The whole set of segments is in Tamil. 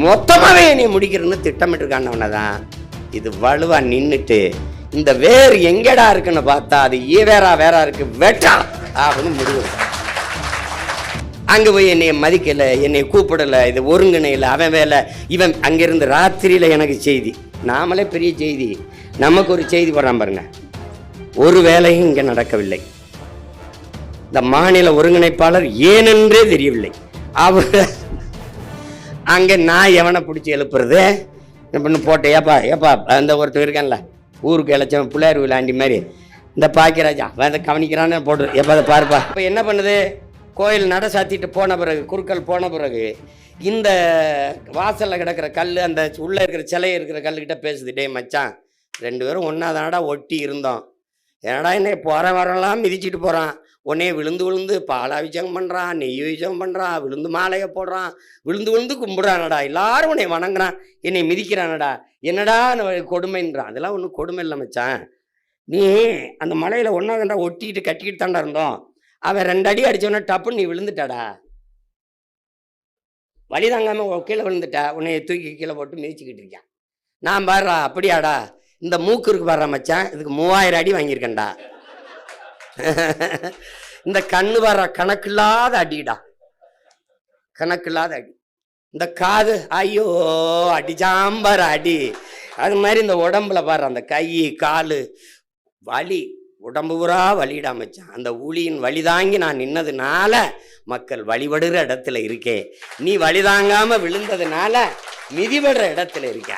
மொத்தமாவே நீ முடிக்கிறன்னு திட்டமிட்டு இருக்கானவனை தான் இது வலுவா நின்றுட்டு இந்த வேர் எங்கடா இருக்குன்னு பார்த்தா அது வேறா இருக்கு வெட்டா அப்படின்னு முடிவு. அங்கே போய் என்னை மதிக்கலை, என்னை கூப்பிடலை, இது ஒருங்கிணையில் அவன் வேலை இவன். அங்கேருந்து ராத்திரியில் எனக்கு செய்தி, நாமளே பெரிய செய்தி, நமக்கு ஒரு செய்தி போடுறான் பாருங்க. ஒரு வேலையும் இங்கே நடக்கவில்லை. இந்த மாநில ஒருங்கிணைப்பாளர் ஏனென்றே தெரியவில்லை. அவர் அங்கே நான் எவனை பிடிச்சி எழுப்புறது அப்படின்னு போட்டேன். ஏப்பா அந்த ஒருத்தர் இருக்கான்ல ஊருக்கு இழைச்சவன் பிள்ளையார் விளாண்டி மாதிரி இந்த பாக்கியராஜா அதை கவனிக்கிறான்னு போடுறது. எப்போ அதை பாருப்பா. இப்போ என்ன பண்ணுது, கோயில் நட சாத்திட்டு போன பிறகு குறுக்கல் போன பிறகு இந்த வாசலில் கிடக்கிற கல், அந்த உள்ளே இருக்கிற சிலை இருக்கிற கல்லுக்கிட்ட பேசுது. டே மச்சான், 2 பேரும் ஒன்றா தானடா ஒட்டி இருந்தோம், என்னடா என்ன போகிற வரலாம் மிதிச்சுட்டு போகிறான், உடனே விழுந்து பாலாபிஷேகம் பண்ணுறான், நெய் அபிஷேகம் பண்ணுறான், விழுந்து மாலையை போடுறான், விழுந்து கும்பிட்றானடா, எல்லாரும் உன்னை வணங்குறான், என்னை மிதிக்கிறானடா, என்னடா கொடுமைன்றான். அதெல்லாம் ஒன்றும் கொடுமை இல்லை மச்சான். நீ அந்த மலையில் ஒன்றா தாண்டா ஒட்டிக்கிட்டு கட்டிக்கிட்டு தாண்டா இருந்தோம், அவன் 2 அடி அடித்தவொன்னே டப்புன்னு நீ விழுந்துட்டாடா, வழி தாங்காமல் கீழே விழுந்துட்டா, உன்னை தூக்கி கீழே போட்டு மிதிச்சுக்கிட்டு இருக்கான். நான் பாடுறா அப்படியாடா, இந்த மூக்கு இருக்கு பாடுறா மச்சான், இதுக்கு 3000 அடி வாங்கியிருக்கேன்டா. இந்த கண்ணு வர கணக்கில்லாத அடிடா, கணக்கில்லாத அடி. இந்த காது ஐயோ அடிச்சாம்பர அடி. அது மாதிரி இந்த உடம்புல பாரு, அந்த கை காலு வலி, உடம்பு பூரா வலிடா மச்சான். அந்த ஊழியின் வலி தாங்கி நான் நின்னதுனால மக்கள் வழிபடுற இடத்துல இருக்கேன், நீ வலி தாங்காம விழுந்ததுனால மிதிபடுற இடத்துல இருக்க.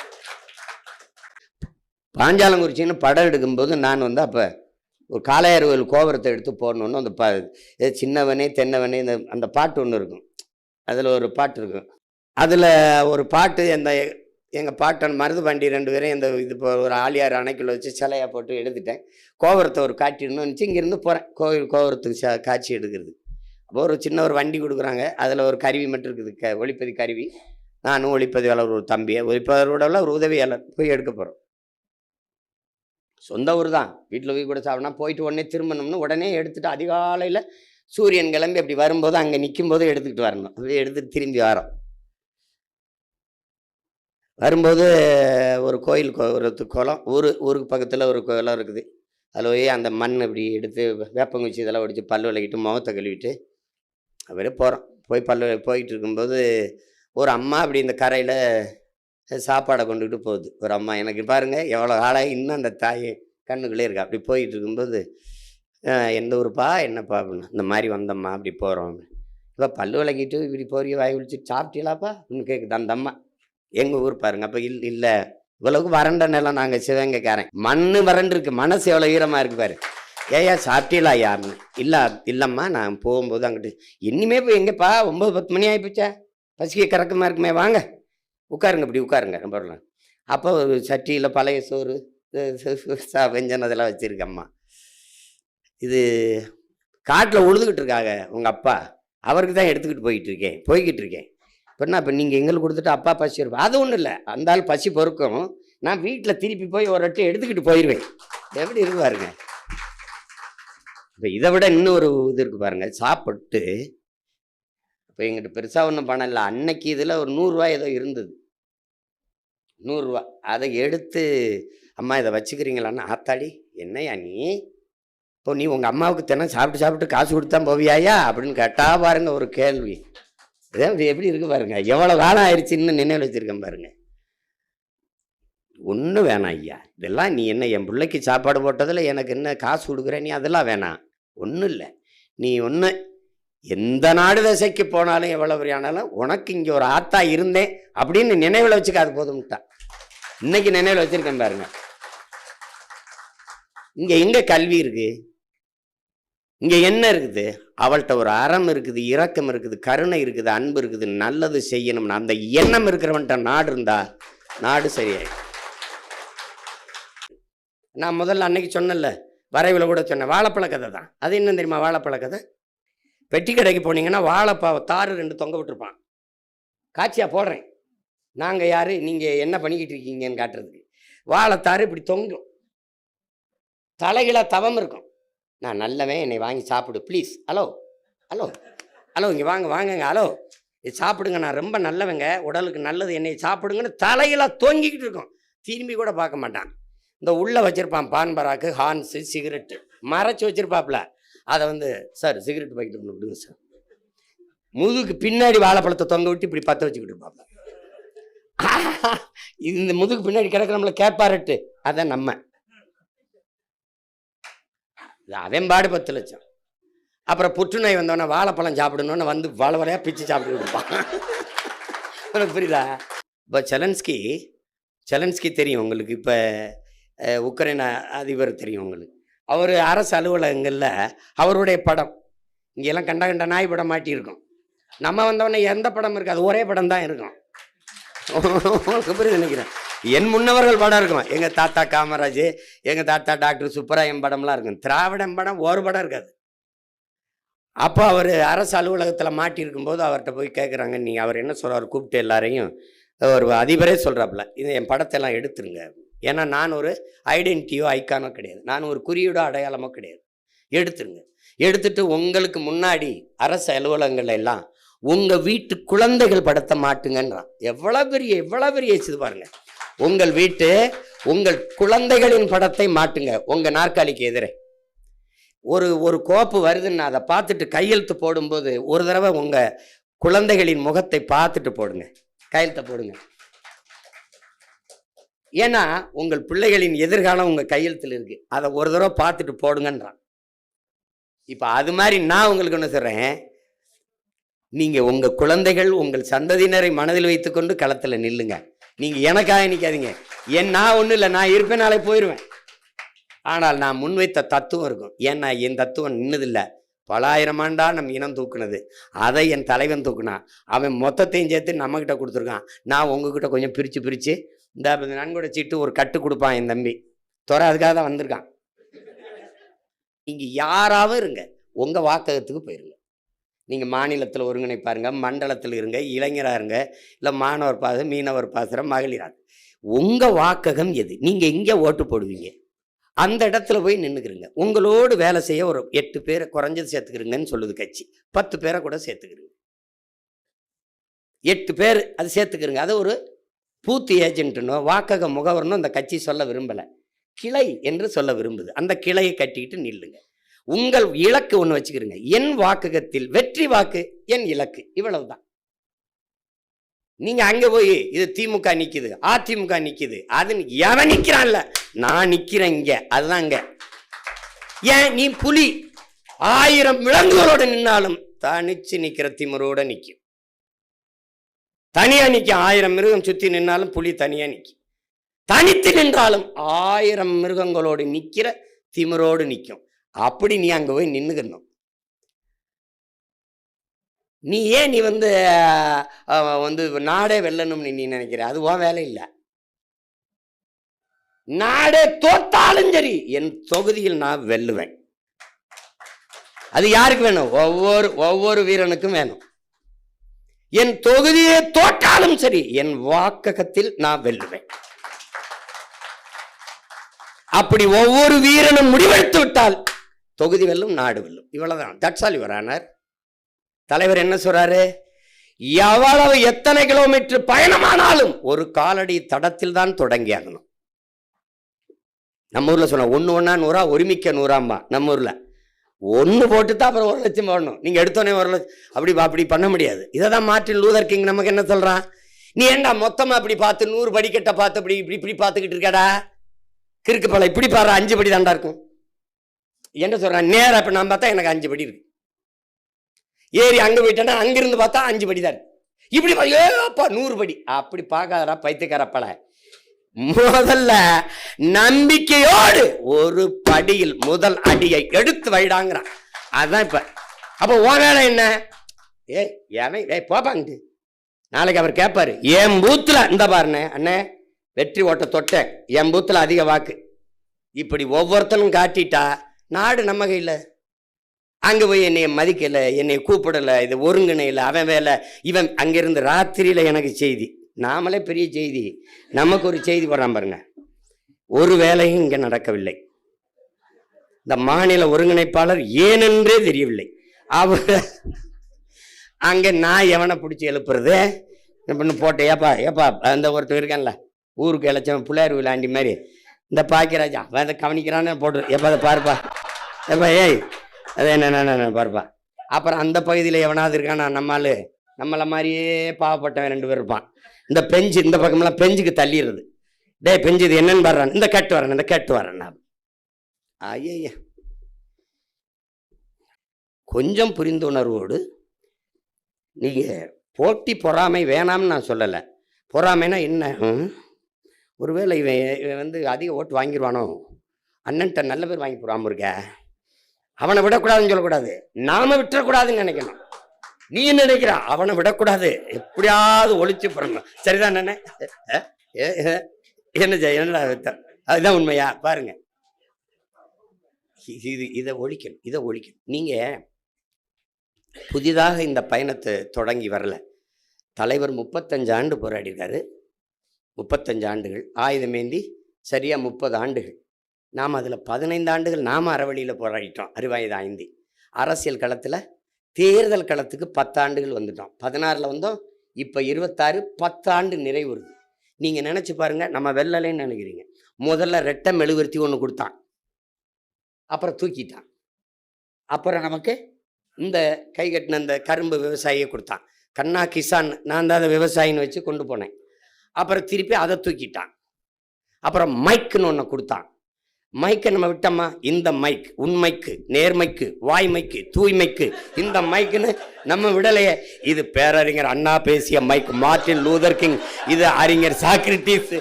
பாஞ்சாலங்குறிச்சின்னு படம் எடுக்கும்போது நான் அப்போ ஒரு காளையார் கோயில் கோபுரத்தை எடுத்து போடணுன்னு அந்த சின்னவனே தென்னவனே அந்த பாட்டு ஒன்று இருக்கும், அதில் ஒரு பாட்டு இருக்கும். அதில் ஒரு பாட்டு எங்கள் பாட்டன் மருதுபாண்டி 2 பேரும் இந்த இது இப்போ ஒரு ஆலியார் அணைக்குள்ள வச்சு சிலையாக போட்டு எடுத்துட்டேன். கோபுரத்தை ஒரு காட்டிடணும்னு நினச்சி இங்கேருந்து போகிறேன் கோபுரத்துக்கு காட்சி எடுக்கிறது. அப்போ ஒரு சின்ன ஒரு வண்டி கொடுக்குறாங்க, அதில் ஒரு கருவி மட்டும் இருக்குது, ஒளிப்பதி கருவி. நானும் ஒளிப்பதிவாளர் ஒரு தம்பியை, ஒளிப்பதிவோட ஒரு உதவியாளர் போய் எடுக்க போகிறோம். சொந்த ஊர் தான், வீட்டில் போய் கூட சாப்பிட்னா போயிட்டு உடனே திரும்பணும்னு உடனே எடுத்துகிட்டு அதிகாலையில் சூரியன் கிளம்பி அப்படி வரும்போது அங்கே நிற்கும் போது எடுத்துக்கிட்டு வரணும். அப்படியே எடுத்துகிட்டு திரும்பி வரோம். வரும்போது ஒரு கோயில் ஒரு குளம், ஊருக்கு பக்கத்தில் ஒரு குளம் இருக்குது. அதில் போய் அந்த மண் இப்படி எடுத்து வேப்பங்குச்சி இதெல்லாம் ஒடிச்சு பல் விளக்கிட்டு முகத்தை கழுவிட்டு அப்படியே போகிறோம். போய் போயிட்டு இருக்கும்போது ஒரு அம்மா அப்படி இந்த கரையில் சாப்பாடை கொண்டுக்கிட்டு போகுது. ஒரு அம்மா, எனக்கு பாருங்கள் எவ்வளோ ஆளாக இன்னும் அந்த தாய் கண்ணுக்குள்ளே இருக்கா. அப்படி போயிட்டு இருக்கும்போது எந்த ஊருப்பா என்னப்பா அப்படின்னு, இந்த மாதிரி வந்தம்மா அப்படி போகிறோம். இப்போ பல் விளக்கிட்டு இப்படி போறிய வாய் விழிச்சிட்டு சாப்பிட்டீங்களாப்பா அப்படின்னு கேட்குது அந்த அம்மா. எங்கள் ஊர் பாருங்க. அப்போ இல்லை இவ்வளவுக்கு வறண்ட நிலம், நாங்கள் சிவகங்கைக்காரன், மண் வறண்டு இருக்கு, மனசு எவ்வளோ ஈரமாக இருக்கு பாரு. ஏயா சாப்பிட்டீங்களா யாருன்னு. இல்லைம்மா நான் போகும்போது அங்கிட்டு இனிமே போய் எங்கேப்பா 9-10 மணி ஆகிப்போச்சா, பசிக்க கறக்கமாக இருக்குமே, வாங்க உட்காருங்க இப்படி உட்காருங்க போடலாம். அப்போ ஒரு சட்டியில் பழைய சோறு வெஞ்சன் அதெல்லாம் வச்சுருக்கம்மா. இது காட்டில் உழுதுகிட்டு இருக்காங்க உங்கள் அப்பா, அவருக்கு தான் எடுத்துக்கிட்டு போய்கிட்டு இருக்கேன். இப்போ நீங்கள் எங்களுக்கு கொடுத்துட்டு அப்பா பசி இருப்பா, அது ஒன்றும் இல்லை, அந்த ஆள் பசி பொறுக்கும், நான் வீட்டில் திருப்பி போய் ஒரு அட்டை எடுத்துக்கிட்டு போயிடுவேன். எப்படி இருக்கு பாருங்க. இப்போ இதை விட இன்னும் ஒரு இது இருக்குது பாருங்க. சாப்பிட்டு இப்போ எங்கிட்ட பெருசாக ஒன்றும் பணம் இல்லை, அன்னைக்கு இதில் ஒரு 100 ரூபா ஏதோ இருந்தது, 100 ரூபா. அதை எடுத்து அம்மா இதை வச்சுக்கிறீங்களான்னு. ஆத்தாடி என்னையா நீ, இப்போ நீ உங்கள் அம்மாவுக்கு தினம் சாப்பிட்டு காசு கொடுத்தா போவியாயா அப்படின்னு கேட்டா பாருங்க ஒரு கேள்வி. எப்படி இருக்கு பாருங்க, எவ்வளோ காலம் ஆயிடுச்சு இன்னும் நினைவில் வச்சிருக்கேன் பாருங்க. ஒன்றும் வேணாம் ஐயா, இதெல்லாம் நீ என்ன என் பிள்ளைக்கு சாப்பாடு போட்டதில் எனக்கு என்ன காசு கொடுக்குற, நீ அதெல்லாம் வேணாம், ஒன்றும் இல்லை. நீ ஒன்று எந்த நாடு திசைக்கு போனாலும் எவ்வளோ பெரிய ஆனாலும் உனக்கு இங்கே ஒரு ஆத்தா இருந்தேன் அப்படின்னு நினைவில் வச்சுக்காது போதும்ட்டா. இன்னைக்கு நினைவில் வச்சிருக்கேன் பாருங்க. இங்கே எங்கே கல்வி இருக்கு, இங்கே என்ன இருக்குது, அவள்கிட்ட ஒரு அறம் இருக்குது, இரக்கம் இருக்குது, கருணை இருக்குது, அன்பு இருக்குது, நல்லது செய்யணும்னு அந்த எண்ணம் இருக்கிறவன்ட்ட நாடு இருந்தா நாடு சரியாயிடும். நான் முதல்ல அன்னைக்கு சொன்னேன்ல, வரைவில் கூட சொன்னேன், வாழைப்பழ கதை தான். அது என்ன தெரியுமா வாழைப்பழ கதை? பெட்டி கடைக்கு போனீங்கன்னா வாழைப்பாவை தாறு 2 தொங்க விட்டுருப்பான், காட்சியாக போடுறேன். நாங்கள் யார், நீங்கள் என்ன பண்ணிக்கிட்டு இருக்கீங்கன்னு காட்டுறதுக்கு. வாழைத்தாறு இப்படி தொங்கும், தலைகளாக தவம் இருக்கும். நான் நல்லவன், என்னை வாங்கி சாப்பிடு ப்ளீஸ், ஹலோ ஹலோ ஹலோ இங்கே வாங்கங்க, ஹலோ இது சாப்பிடுங்க, நான் ரொம்ப நல்லவங்க, உடலுக்கு நல்லது, என்னை சாப்பிடுங்கன்னு தலையில தொங்கிக்கிட்டு இருக்கும். திரும்பி கூட பார்க்க மாட்டான். இந்த உள்ள வச்சிருப்பான் பான் பராக்கு, ஹான்ஸு, சிகரெட்டு மறைச்சு வச்சிருப்பாப்ல. அதை வந்து, சார் சிகரெட் பாக்கெட் ஒன்று விடுங்க சார். முதுகுக்கு பின்னாடி வாழைப்பழத்தை தொங்க விட்டு இப்படி பற்ற வச்சுக்கிட்டு இருப்பாப்ல. இது இந்த முதுகு பின்னாடி கிடக்க நம்மள கேட்பாரட்டு, அதான் நம்ம. அவன் பாடு 10 லட்சம். அப்புறம் புற்றுநோய் வந்தோடனே வாழைப்பழம் சாப்பிடணுன்னு வந்து வளவரையா பிச்சு சாப்பிட்டு இருப்பான். உனக்கு புரியுதா? இப்போ செலன்ஸ்கி தெரியும் உங்களுக்கு. இப்போ உக்ரைன் அதிபர் தெரியும் உங்களுக்கு. அவர் அரசு அலுவலகங்களில் அவருடைய படம் இங்கெல்லாம் கண்ட நாய் படம் மாட்டியிருக்கும். நம்ம வந்தவொடனே எந்த படம் இருக்காது, ஒரே படம் தான் இருக்கும். உங்களுக்கு புரியுது நினைக்கிறேன். என் முன்னவர்கள் படம் இருக்கும். எங்கள் தாத்தா காமராஜ், எங்கள் தாத்தா டாக்டர் சுப்பராயன் படம்லாம் இருக்கும். திராவிடம் படம் ஒரு படம் இருக்காது. அப்போ அவர் அரசு அலுவலகத்தில் மாட்டியிருக்கும்போது அவர்கிட்ட போய் கேட்குறாங்க. நீங்கள் அவர் என்ன சொல்கிறார், கூப்பிட்டு எல்லாரையும் ஒரு அதிபரே சொல்கிறாப்புல, இது என் படத்தெல்லாம் எடுத்துருங்க. ஏன்னா நான் ஒரு ஐடென்டிட்டியோ ஐக்கானோ கிடையாது, நான் ஒரு குறியீடோ அடையாளமோ கிடையாது. எடுத்துருங்க. எடுத்துட்டு உங்களுக்கு முன்னாடி அரசு அலுவலகங்கள் எல்லாம் உங்கள் வீட்டு குழந்தைகள் படத்தை மாட்டுங்கன்றான். எவ்வளோ பெரிய இது பாருங்க. உங்கள் குழந்தைகளின் படத்தை மாட்டுங்க உங்கள் நாற்காலிக்கு எதிரே. ஒரு கோப்பு வருதுன்னு அதை பார்த்துட்டு கையெழுத்து போடும்போது ஒரு தடவை உங்கள் குழந்தைகளின் முகத்தை பார்த்துட்டு போடுங்க, கையெழுத்தை போடுங்க. ஏன்னா உங்கள் பிள்ளைகளின் எதிர்காலம் உங்கள் கையெழுத்தில் இருக்கு. அதை ஒரு தடவை பார்த்துட்டு போடுங்கன்றான். இப்போ அது மாதிரி நான் உங்களுக்கு ஒன்று சொல்கிறேன். நீங்கள் உங்கள் குழந்தைகள் உங்கள் சந்ததியினரை மனதில் வைத்துக்கொண்டு களத்தில் நில்லுங்க. நீங்கள் எனக்காக நிற்காதீங்க. நான் ஒன்றும் இல்லை, நான் இருப்பேன், நாளை போயிடுவேன். ஆனால் நான் முன்வைத்த தத்துவம் இருக்கும். ஏன்னா என் தத்துவம் நின்னதில்லை, பல ஆயிரம் ஆண்டா நம் இனம் தூக்குனது. அதை என் தலைவன் தூக்குனான். அவன் மொத்தத்தையும் சேர்த்து நம்மக்கிட்ட கொடுத்துருக்கான். நான் உங்ககிட்ட கொஞ்சம் பிரித்து இந்த நன்கொடை சீட்டு ஒரு கட்டு கொடுப்பான் என் தம்பி துறை. அதுக்காக தான் வந்திருக்கான். இங்கே யாராவது இருங்க, உங்கள் வாக்ககத்துக்கு போயிருங்க. நீங்கள் மாநிலத்தில் ஒருங்கிணைப்பாருங்க, மண்டலத்தில் இருங்க, இளைஞராக இருங்க, இல்லை மாணவர் பாச, மீனவர் பாசற, மகளிராக, உங்கள் வாக்ககம் எது? நீங்கள் எங்கே ஓட்டு போடுவீங்க அந்த இடத்துல போய் நின்றுக்கிறீங்க. உங்களோடு வேலை செய்ய ஒரு 8 பேரை குறைஞ்சது சேர்த்துக்கிறீங்கன்னு சொல்லுது கட்சி. 10 பேரை கூட சேர்த்துக்கிறீங்க. 8 பேர் அது சேர்த்துக்கிறீங்க. அது ஒரு பூத்து ஏஜென்ட்னோ வாக்கக முகவர்னோ அந்த கட்சி சொல்ல விரும்பலை, கிளை என்று சொல்ல விரும்புது. அந்த கிளையை கட்டிக்கிட்டு நில்லுங்க. உங்கள் இலக்கு ஒன்று வச்சுக்கிறீங்க. என் வாக்ககத்தில் வெற்றி வாக்கு என் இலக்கு, இவ்வளவுதான். நீங்க அங்க போய் இது திமுக நிக்குது, அதிமுக நிக்குது, அது எவன் நிக்கிறான்ல, நான் நிக்கிறேன் இங்க, அதுதான் இங்க. ஏன் நீ புலி 1000 விலங்குகளோட நின்னாலும் தனிச்சு நிக்கிற திமிரோட நிக்கும். தனியா நிக்கும். 1000 மிருகம் சுத்தி நின்னாலும் புலி தனியா நிக்கும். தனித்து நின்றாலும் 1000 மிருகங்களோடு நிக்கிற திமிரோடு நிக்கும். அப்படி நீ அங்க போய் நின்னுக்கணும். நீ ஏன் நீ வந்து நாடே வெல்லணும்னு நீ நினைக்கிற? அது உன் வேலை இல்லை. நாடே தோத்தாலும் சரி என் தொகுதியில் நான் வெல்லுவேன். அது யாருக்கு வேணும்? ஒவ்வொரு வீரனுக்கும் வேணும். என் தொகுதியை தோற்றாலும் சரி என் வாக்ககத்தில் நான் வெல்லுவேன். அப்படி ஒவ்வொரு வீரனும் முடிவெடுத்து விட்டால் தொகுதி வெல்லும், நாடு வெல்லும். இவ்வளவுதான். That's all your honour. தலைவர் என்ன சொல்றாரு? எவ்வளவு எத்தனை கிலோமீட்டர் பயணமானாலும் ஒரு காலடி தடத்தில் தான் தொடங்கி ஆகணும். நம்ம ஊர்ல சொன்ன 1 1 100 ஒருமிக்க 100 நம்ம ஊர்ல 1 போட்டு தான் அப்புறம் 1 லட்சம் போடணும். நீங்க எடுத்தோடனே 1 லட்சம் அப்படி பண்ண முடியாது. இதைதான் மார்ட்டின் லூதர் கிங் நமக்கு என்ன சொல்றான்? நீ ஏண்டா மொத்தமா அப்படி பார்த்து 100 படிக்கட்ட பார்த்து இப்படி பார்த்துக்கிட்டு இருக்கடா, கிறுக்கு பல இப்படி பாரு, 5 படி தாண்டா இருக்கும். என்ன சொல்றான்? நேரா இப்ப நான் பார்த்தா எனக்கு 5 படி இருக்கு. ஏறி அங்க போயிட்டேன்னா அங்கிருந்து பார்த்தா 5 படி தான் இருக்கு. இப்படி அப்பா 100 படி அப்படி பார்க்காதடா பைத்தியக்காரப்பல. முதல்ல நம்பிக்கையோடு ஒரு படியில் முதல் அடியை எடுத்து வைடாங்கிறான். அதுதான் இப்ப. அப்ப உன் வேலை என்ன? போப்பாங்க. நாளைக்கு அவர் கேட்பாரு, என் பூத்துல இந்த பாருண்ணே அண்ணே வெற்றி ஓட்ட தொட்ட, என் பூத்துல அதிக வாக்கு, இப்படி ஒவ்வொருத்தனும் காட்டிட்டா நாடு நம்ம கையில். அங்கே போய் என்னை மதிக்கல, என்னை கூப்பிடலை, இது ஒருங்கிணையில், அவன் வேலை இவன். அங்கிருந்து ராத்திரியில் எனக்கு செய்தி, நாமளே பெரிய செய்தி, நமக்கு ஒரு செய்தி போடுறான் பாருங்க. ஒரு வேலையும் இங்கே நடக்கவில்லை. இந்த மாநில ஒருங்கிணைப்பாளர் ஏனென்றே தெரியவில்லை. அங்கே நான் எவனை பிடிச்சி எழுப்புறது பண்ணு போட்டு ஏப்பா அந்த ஒருத்தர் இருக்கான்ல ஊருக்கு இழைச்சவன் பிள்ளையார் விளாண்டி மாதிரி இந்த பாக்கியராஜா அதை கவனிக்கிறான்னு போட்டு எப்போ அதை பாருப்பா எப்பா ஏய் அது என்ன பாருப்பா. அப்புறம் அந்த பகுதியில் எவனாவது இருக்கான் நம்மளால் நம்மளை மாதிரியே பாவப்பட்டவன் 2 பேர் இருப்பான். இந்த பெஞ்சு இந்த பக்கமெல்லாம் பெஞ்சுக்கு தள்ளிடுறது. டே பெஞ்சு இது என்னன்னு பாடுறான், இந்த கட்டு வரேன் நான். ஐயா கொஞ்சம் புரிந்துணர்வோடு நீங்கள் போட்டி பொறாமை வேணாம்னு நான் சொல்லலை. பொறாமைனா என்ன, ஒருவேளை இவன் வந்து அதிக ஓட்டு வாங்கிடுவானோ, அண்ணன்ட்ட நல்ல பேர் வாங்கி போடாமல் இருக்க, அவனை விடக்கூடாதுன்னு சொல்லக்கூடாது, நாம விட்டுறக்கூடாதுன்னு நினைக்கணும். நீ என்ன நினைக்கிறா, அவனை விடக்கூடாது, எப்படியாவது ஒழிச்சு போடணும். சரிதான் என்ன என்னடா அதுதான் உண்மையா பாருங்க. இதை ஒழிக்கணும். நீங்க புதிதாக இந்த பயணத்தை தொடங்கி வரல. தலைவர் 35 ஆண்டு போராடிருக்காரு. 35 ஆண்டுகள் ஆயுதமேந்தி சரியா 30 ஆண்டுகள். நாம் அதில் 15 ஆண்டுகள் நாம் அறவழியில் போராடிட்டோம். அறிவாயுதம் ஆய்ந்தி அரசியல் களத்தில் தேர்தல் களத்துக்கு 10 ஆண்டுகள் வந்துட்டோம். 16 வந்தோம், இப்போ 26, 10 ஆண்டு நிறைவுறுது. நீங்கள் நினச்சி பாருங்கள், நம்ம வெள்ளலைன்னு நினைக்கிறீங்க. முதல்ல ரெட்டை மெழுகுவர்த்தி ஒன்று கொடுத்தான், அப்புறம் தூக்கிட்டான். அப்புறம் நமக்கு இந்த கை கட்டின இந்த கரும்பு விவசாயியை கொடுத்தான். கண்ணா கிசான், நான் தான் அதை விவசாயின்னு வச்சு கொண்டு போனேன். அப்புறம் திருப்பி அதை தூக்கிட்டான். அப்புறம் மைக்குன்னு ஒன்று கொடுத்தான். மைக்கை நம்ம விட்டோமா, இந்த மைக் உண்மைக்கு, நேர்மைக்கு, வாய்மைக்கு, தூய்மைக்கு, இந்த மைக்குன்னு நம்ம விடலையே. இது பேரறிஞர் அண்ணா பேசிய மைக், மார்ட்டின் லூதர் கிங், இது அறிஞர் சாக்ரட்டிஸ்,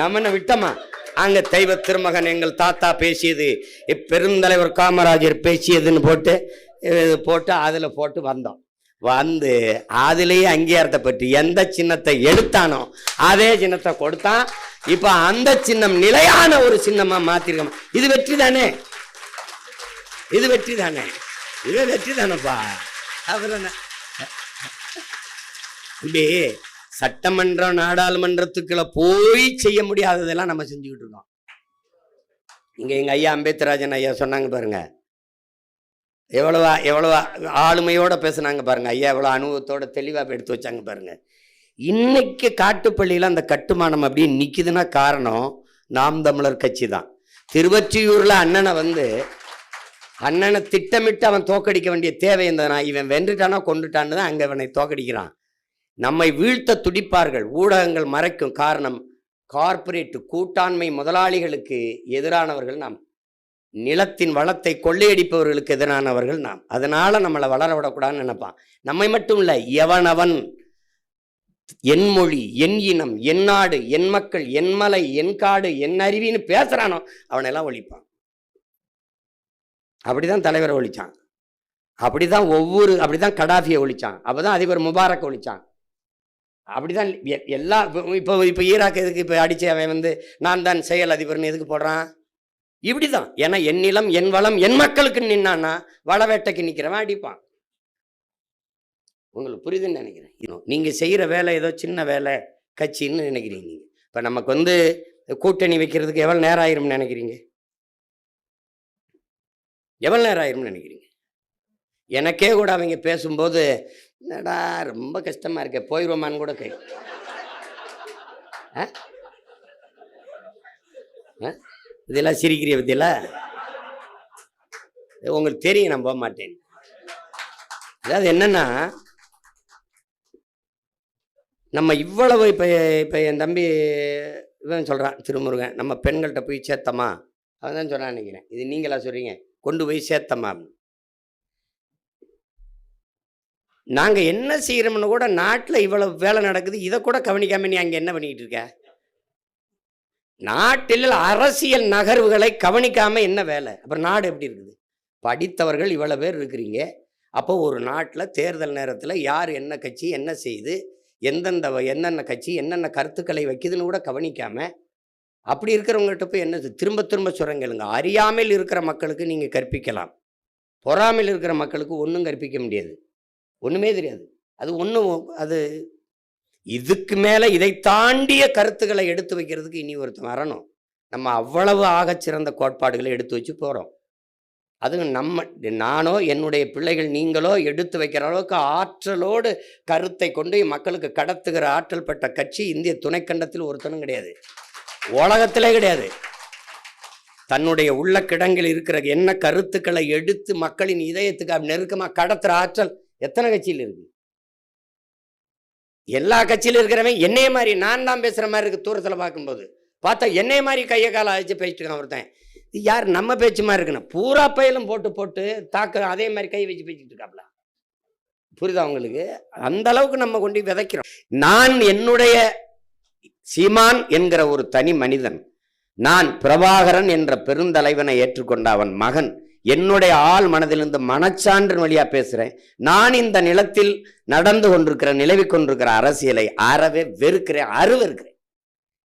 நம்ம விட்டோமா. அங்கே தெய்வ திருமகன் எங்கள் தாத்தா பேசியது, பெருந்தலைவர் காமராஜர் பேசியதுன்னு போட்டு அதில் போட்டு வந்தோம். வந்து அதுலேயே அங்கீகாரத்தை பற்றி எந்த சின்னத்தை எடுத்தானோ அதே சின்னத்தை கொடுத்தான். இப்ப அந்த சின்னம் நிலையான ஒரு சின்னமா மாத்திருக்கோம். இது வெற்றி தானேப்பா. அப்புறம் இப்படி சட்டமன்றம் நாடாளுமன்றத்துக்குள்ள போய் செய்ய முடியாததெல்லாம் நம்ம செஞ்சுக்கிட்டு இருக்கோம். இங்க எங்க ஐயா அம்பேத்கராஜன் ஐயா சொன்னாங்க பாருங்க, எவ்வளவா ஆளுமையோட பேசுனாங்க பாருங்க. ஐயா எவ்வளோ அனுபவத்தோட தெளிவாக எடுத்து வச்சாங்க பாருங்க. இன்னைக்கு காட்டுப்பள்ளியில் அந்த கட்டுமானம் அப்படியே நிற்குதுன்னா காரணம் நாம் தமிழர் கட்சி தான். திருவொற்றியூரில் அண்ணனை திட்டமிட்டு அவன் தோக்கடிக்க வேண்டிய தேவை இருந்ததுனா, இவன் வென்றுட்டானோ கொண்டுட்டான்னு தான் அங்கே அவனை தோக்கடிக்கிறான். நம்மை வீழ்த்த துடிப்பார்கள், ஊடகங்கள் மறைக்கும். காரணம் கார்ப்பரேட் கூட்டாண்மை முதலாளிகளுக்கு எதிரானவர்கள் நாம், நிலத்தின் வளத்தை கொள்ளையடிப்பவர்களுக்கு எதிரானவர்கள் நாம். அதனால நம்மளை வளர விடக்கூடாதுன்னு நினைப்பான். நம்மை மட்டும் இல்லை, எவனவன் என் மொழி, என் இனம், என் நாடு, என் மக்கள், என் மலை, என் காடு, என் அருவின்னு பேசுறானோ அவனெல்லாம் ஒழிப்பான். அப்படிதான் தலைவரை ஒழிச்சான், அப்படிதான் கடாஃபியை ஒழிச்சான், அப்பதான் அதிபர் முபாரக் ஒழிச்சான். அப்படிதான் எல்லா இப்போ ஈராக் எதுக்கு இப்போ அடிச்சு அவன் நான் தான் செயல் அதிபர்னு எதுக்கு போடுறான்? இப்படிதான். ஏன்னா என் நிலம், என் வளம், என் மக்களுக்கு நின்னான்னா வளவேட்டைக்கு நிற்கிறவன் அடிப்பான். உங்களுக்கு புரியுதுன்னு நினைக்கிறேன். நீங்க செய்யற வேலை ஏதோ சின்ன வேலை கட்சின்னு நினைக்கிறீங்க. நீங்க இப்ப நமக்கு கூட்டணி வைக்கிறதுக்கு எவ்வளவு நேரம் ஆயிரும்னு நினைக்கிறீங்க? எவ்வளவு நேரம் ஆயிரும்னு நினைக்கிறீங்க? எனக்கே கூட அவங்க பேசும்போது என்னடா ரொம்ப கஷ்டமா இருக்க, போயிடுவோமான்னு கூட கை இதெல்லாம் சிரிக்கிறிய பத்தியில உங்களுக்கு தெரியும், நான் போக மாட்டேன். அதாவது என்னன்னா, நம்ம இவ்வளவு இப்போ என் தம்பி இவன் சொல்கிறான் திருமுருகன், நம்ம பெண்கள்கிட்ட போய் சேர்த்தமா, அவன் தான் சொன்னான்னு நினைக்கிறேன். இது நீங்களா சொல்கிறீங்க, கொண்டு போய் சேர்த்தமா. நாங்கள் என்ன செய்கிறோம்னு கூட, நாட்டில் இவ்வளவு வேலை நடக்குது, இதை கூட கவனிக்காம நீ அங்கே என்ன பண்ணிக்கிட்டு இருக்க? நாட்டில் அரசியல் நகர்வுகளை கவனிக்காம என்ன வேலை? அப்புறம் நாடு எப்படி இருக்குது? படித்தவர்கள் இவ்வளவு பேர் இருக்கிறீங்க. அப்போ ஒரு நாட்டில் தேர்தல் நேரத்தில் யார் என்ன கட்சி என்ன செய்து, என்னென்ன கட்சி என்னென்ன கருத்துக்களை வைக்குதுன்னு கூட கவனிக்காம அப்படி இருக்கிறவங்ககிட்ட போய் என்ன திரும்ப திரும்ப சொல்றீங்க. அறியாமல் இருக்கிற மக்களுக்கு நீங்கள் கற்பிக்கலாம், பொறாமையில் இருக்கிற மக்களுக்கு ஒன்றும் கற்பிக்க முடியாது, ஒன்றுமே தெரியாது. அது இதுக்கு மேலே இதை தாண்டிய கருத்துக்களை எடுத்து வைக்கிறதுக்கு இனி ஒருத்தன் வரணும். நம்ம அவ்வளவு ஆகச்சிறந்த கோட்பாடுகளை எடுத்து வச்சு போகிறோம். அதுவும் நானோ என்னுடைய பிள்ளைகள் நீங்களோ எடுத்து வைக்கிற அளவுக்கு ஆற்றலோடு கருத்தை கொண்டு மக்களுக்கு கடத்துகிற ஆற்றல் பெற்ற கட்சி இந்திய துணைக்கண்டத்தில் ஒருத்தனும் கிடையாது, உலகத்திலே கிடையாது. தன்னுடைய உள்ள கிடங்கில் இருக்கிற என்ன கருத்துக்களை எடுத்து மக்களின் இதயத்துக்கு நெருக்கமாக கடத்துற ஆற்றல் எத்தனை கட்சியில் இருக்கு? எல்லா கட்சியிலும் இருக்கிறவன் என்னைய மாதிரி நான் தான் பேசுற மாதிரி இருக்கு. தூரத்தில் பார்க்கும்போது பார்த்தா என்னைய மாதிரி கையை காலை அழைச்சு பேசிட்டு இருக்கான் ஒருத்தன். இது யார் நம்ம பேச்சு மாதிரி இருக்குன்னு பூரா பயிலும் போட்டு போட்டு தாக்க அதே மாதிரி கை வச்சு பேசிட்டு இருக்காப்ல. புரியுதா உங்களுக்கு? அந்த அளவுக்கு நம்ம கொண்டு விதைக்கிறோம். நான் என்னுடைய சீமான் என்கிற ஒரு தனி மனிதன், நான் பிரபாகரன் என்ற பெருந்தலைவனை ஏற்றுக்கொண்ட அவன் மகன், என்னுடைய ஆள் மனதிலிருந்து மனச்சான்று வழியா பேசுறேன். நான் இந்த நிலத்தில் நடந்து கொண்டிருக்கிற நிலவி கொண்டிருக்கிற அரசியலை அறவே வெறுக்கிறேன், அருவருக்கிறேன்.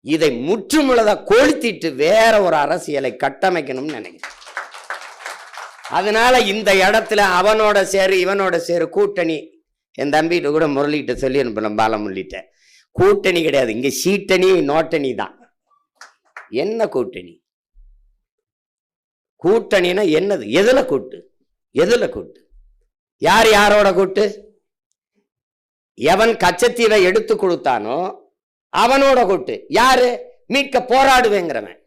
இதை முற்றுமுழுதா கொளுத்திட்டு வேற ஒரு அரசியலை கட்டமைக்கணும்னு நினைக்கிறேன். அதனால இந்த இடத்துல அவனோட சேரு இவனோட சேரு கூட்டணி, என் தம்பிகிட்ட கூட முரளிகிட்ட சொல்லி அனுப்பலாம், பாலமுரளிட்ட. கூட்டணி கிடையாது, இங்க சீட்டணி நோட்டணி தான். என்ன கூட்டணி? கூட்டணினா என்னது? எதுல கூட்டு? எதுல கூட்டு? யார் யாரோட கூட்டு? எவன் கச்சத்தீவை எடுத்து கொடுத்தானோ அவனோட கூட்டு. யாரு? மீட்க போராடுவேங்கிறவன்.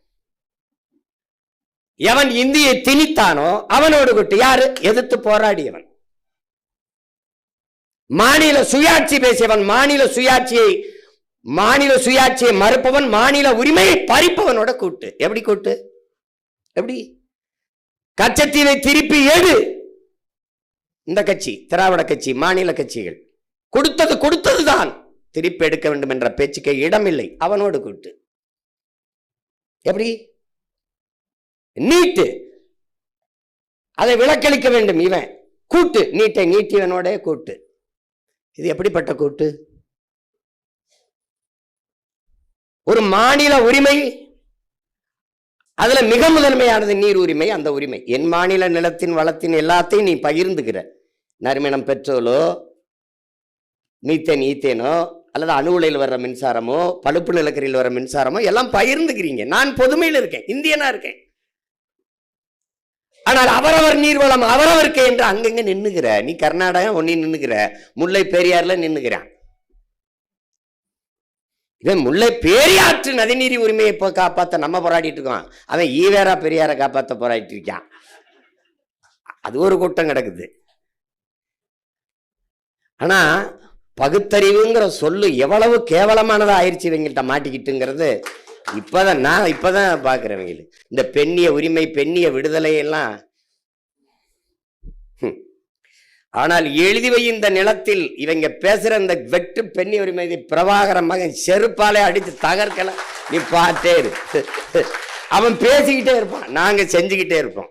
எவன் இந்தியை திணித்தானோ அவனோட கூட்டு. யாரு? எதிர்த்து போராடியவன். மாநில சுயாட்சி பேசியவன், மாநில சுயாட்சியை மறுப்பவன், மாநில உரிமையை பறிப்பவனோட கூட்டு. எப்படி கூட்டு? எப்படி? கச்சத்தீவை திருப்பி எடு. இந்த கட்சி திராவிட கட்சி, மாநில கட்சிகள் கொடுத்ததுதான், திருப்பி எடுக்க வேண்டும் என்ற பேச்சுக்கு இடமில்லை. அவனோடு கூட்டு. எப்படி? நீட்டு அதை விலக்களிக்க வேண்டும், இவன் கூட்டு. நீட்டை நீட்டியவனோட கூட்டு. இது எப்படிப்பட்ட கூட்டு? ஒரு மாநில உரிமை, அதுல மிக முதன்மையானது நீர் உரிமை. அந்த உரிமை, என் மாநில நிலத்தின் வளத்தின் எல்லாத்தையும் நீ பகிர்ந்துக்கிற. நறுமணம் பெட்ரோலோ மீத்தேன் ஈத்தேனோ அல்லது அணு உலையில் வர்ற மின்சாரமோ பழுப்பு நிலக்கரியில் வர்ற மின்சாரமோ எல்லாம் பகிர்ந்துக்கிறீங்க. நான் பொதுமையில் இருக்கேன், இந்தியனா இருக்கேன். ஆனால் அவரவர் நீர்வளம் அவரவருக்கு என்று அங்கங்க நின்னுகிற நீ கர்நாடகா ஒன்னி நின்னுகிற, முல்லை பெரியார்ல நின்னுகிறான். இவன் முல்லை பெரியாற்று நதிநீர் உரிமையை காப்பாற்ற நம்ம போராடிட்டு இருக்கோம், அவன் ஈவேரா பெரியாரை காப்பாற்ற போராடிட்டு இருக்கான். அது ஒரு கூட்டம் கிடக்குது. ஆனா பகுத்தறிவுங்கிற சொல்லு எவ்வளவு கேவலமானதா ஆயிடுச்சு இவங்கள்ட்ட மாட்டிக்கிட்டுங்கிறது இப்பதான் பாக்குறவங்க. இந்த பெண்ணிய உரிமை, பெண்ணிய விடுதலை எல்லாம். ஆனால் எழுதி வை இந்த நிலத்தில் இவங்க பேசுற இந்த வெற்று பெண்ணிய உரிமை பிரபாகர மகன் செருப்பாலே அடித்து தகர்க்கல. நீ பார்த்தே இரு, அவன் பேசிக்கிட்டே இருப்பான், நாங்க செஞ்சுக்கிட்டே இருப்போம்.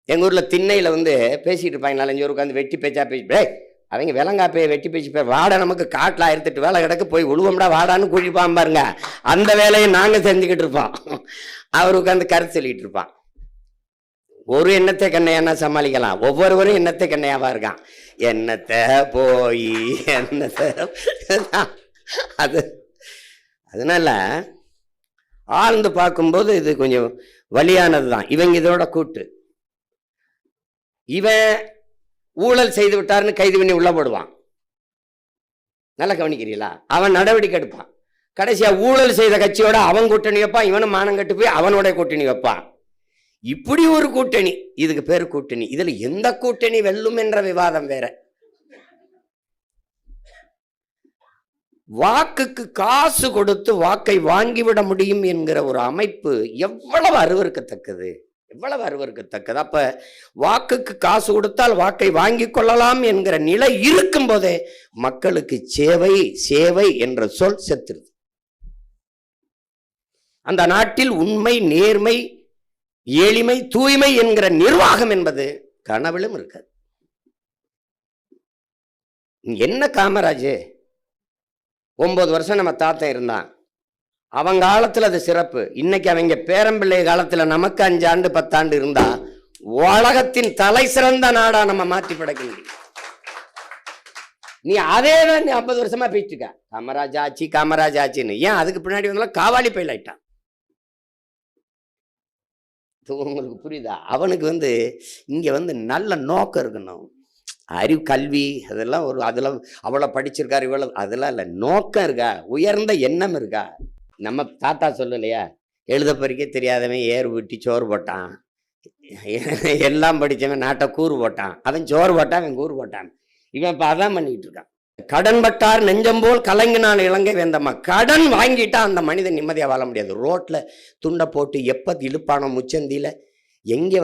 எங்க ஊர்ல திண்ணையில பேசிட்டு இருப்பாங்க, 4-5 பேர் உட்காந்து வெட்டி பேச்சா பேசி, அவங்க விலங்காப்பையை வெட்டி பேசி வாடா, நமக்கு காட்டில் 1008 வேலை கிடக்கு, போய் உழுவம்டா வாடான்னு குழிப்பான் பாருங்க. அந்த வேலையை நாங்க செஞ்சுக்கிட்டு இருப்போம், அவர் உட்காந்து கருத்து சொல்லிட்டு இருப்பான். ஒரு எண்ணத்தை கண்ணையானா சமாளிக்கலாம், ஒவ்வொருவரும் எண்ணத்தை கண்ணையாவா இருக்கான். எண்ணத்தை போய் எண்ணத்தை அதனால ஆழ்ந்து பார்க்கும்போது இது கொஞ்சம் வலியானது தான். இவங்க இதோட கூட்டு. இவன் ஊழல் செய்து விட்டாருன்னு கைது பண்ணி உள்ள போடுவான், நல்லா கவனிக்கிறீங்களா? அவன் நடவடிக்கை எடுப்பான். கடைசியா ஊழல் செய்த கட்சியோட அவன் கூட்டணி வைப்பான், இவனும் மானம் கட்டு போய் அவனோட கூட்டணி வைப்பான். இப்படி ஒரு கூட்டணி, இதுக்கு பேரு கூட்டணி. இதுல எந்த கூட்டணி வெல்லும் என்ற விவாதம் வேற. வாக்குக்கு காசு கொடுத்து வாக்கை வாங்கிவிட முடியும் என்கிற ஒரு அமைப்பு எவ்வளவு அருவருக்கத்தக்கது, எவ்வளவு அருவருக்கத்தக்கது. அப்ப வாக்குக்கு காசு கொடுத்தால் வாக்கை வாங்கி கொள்ளலாம் என்கிற நிலை இருக்கும் போதே மக்களுக்கு சேவை சேவை என்ற சொல் செத்துருது. அந்த நாட்டில் உண்மை, நேர்மை, எளிமை, தூய்மை என்கிற நிர்வாகம் என்பது கனவிலும் இருக்காது. என்ன காமராஜ் 9 வருஷம் நம்ம தாத்தன் இருந்தான், அவங்க காலத்துல அது சிறப்பு. இன்னைக்கு அவங்க பேரம்பிள்ளை காலத்துல நமக்கு 5 ஆண்டு 10 ஆண்டு இருந்தா உலகத்தின் தலை சிறந்த நாடா நம்ம மாற்றி படைக்க முடியும். நீ அதேதான் 50 வருஷமா பேசிட்டு இருக்க, காமராஜ் ஆட்சி காமராஜ் ஆட்சின்னு. ஏன் அதுக்கு பின்னாடி வந்தாலும் காவாலி பயில் ஆயிட்டான். உங்களுக்கு புரியுதா? அவனுக்கு இங்கே நல்ல நோக்கம் இருக்கணும். அறிவு கல்வி அதெல்லாம் அதெல்லாம் அவ்வளோ படிச்சிருக்காரு இவ்வளோ அதெல்லாம் இல்லை. நோக்கம் இருக்கா? உயர்ந்த எண்ணம் இருக்கா? நம்ம தாத்தா சொல்லலையா, எழுத படிக்க தெரியாதவன் ஏறு விட்டி சோறு போட்டான், எல்லாம் படித்தவன் நாட்டை கூறு போட்டான். அவன் சோறு போட்டான், அவன் கூறு போட்டான். இவன் இப்போ அதான் பண்ணிக்கிட்டு இருக்கான். கடன் பட்டார் நெஞ்சம் போல் கலங்கினான் இலங்கை வேந்தம்மா. கடன் வாங்கிட்டா அந்த மனிதன் நிம்மதியாக வாழ முடியாது. ரோட்டில் துண்டை போட்டு எப்போ இழுப்பானோ முச்சந்தியில், எங்கே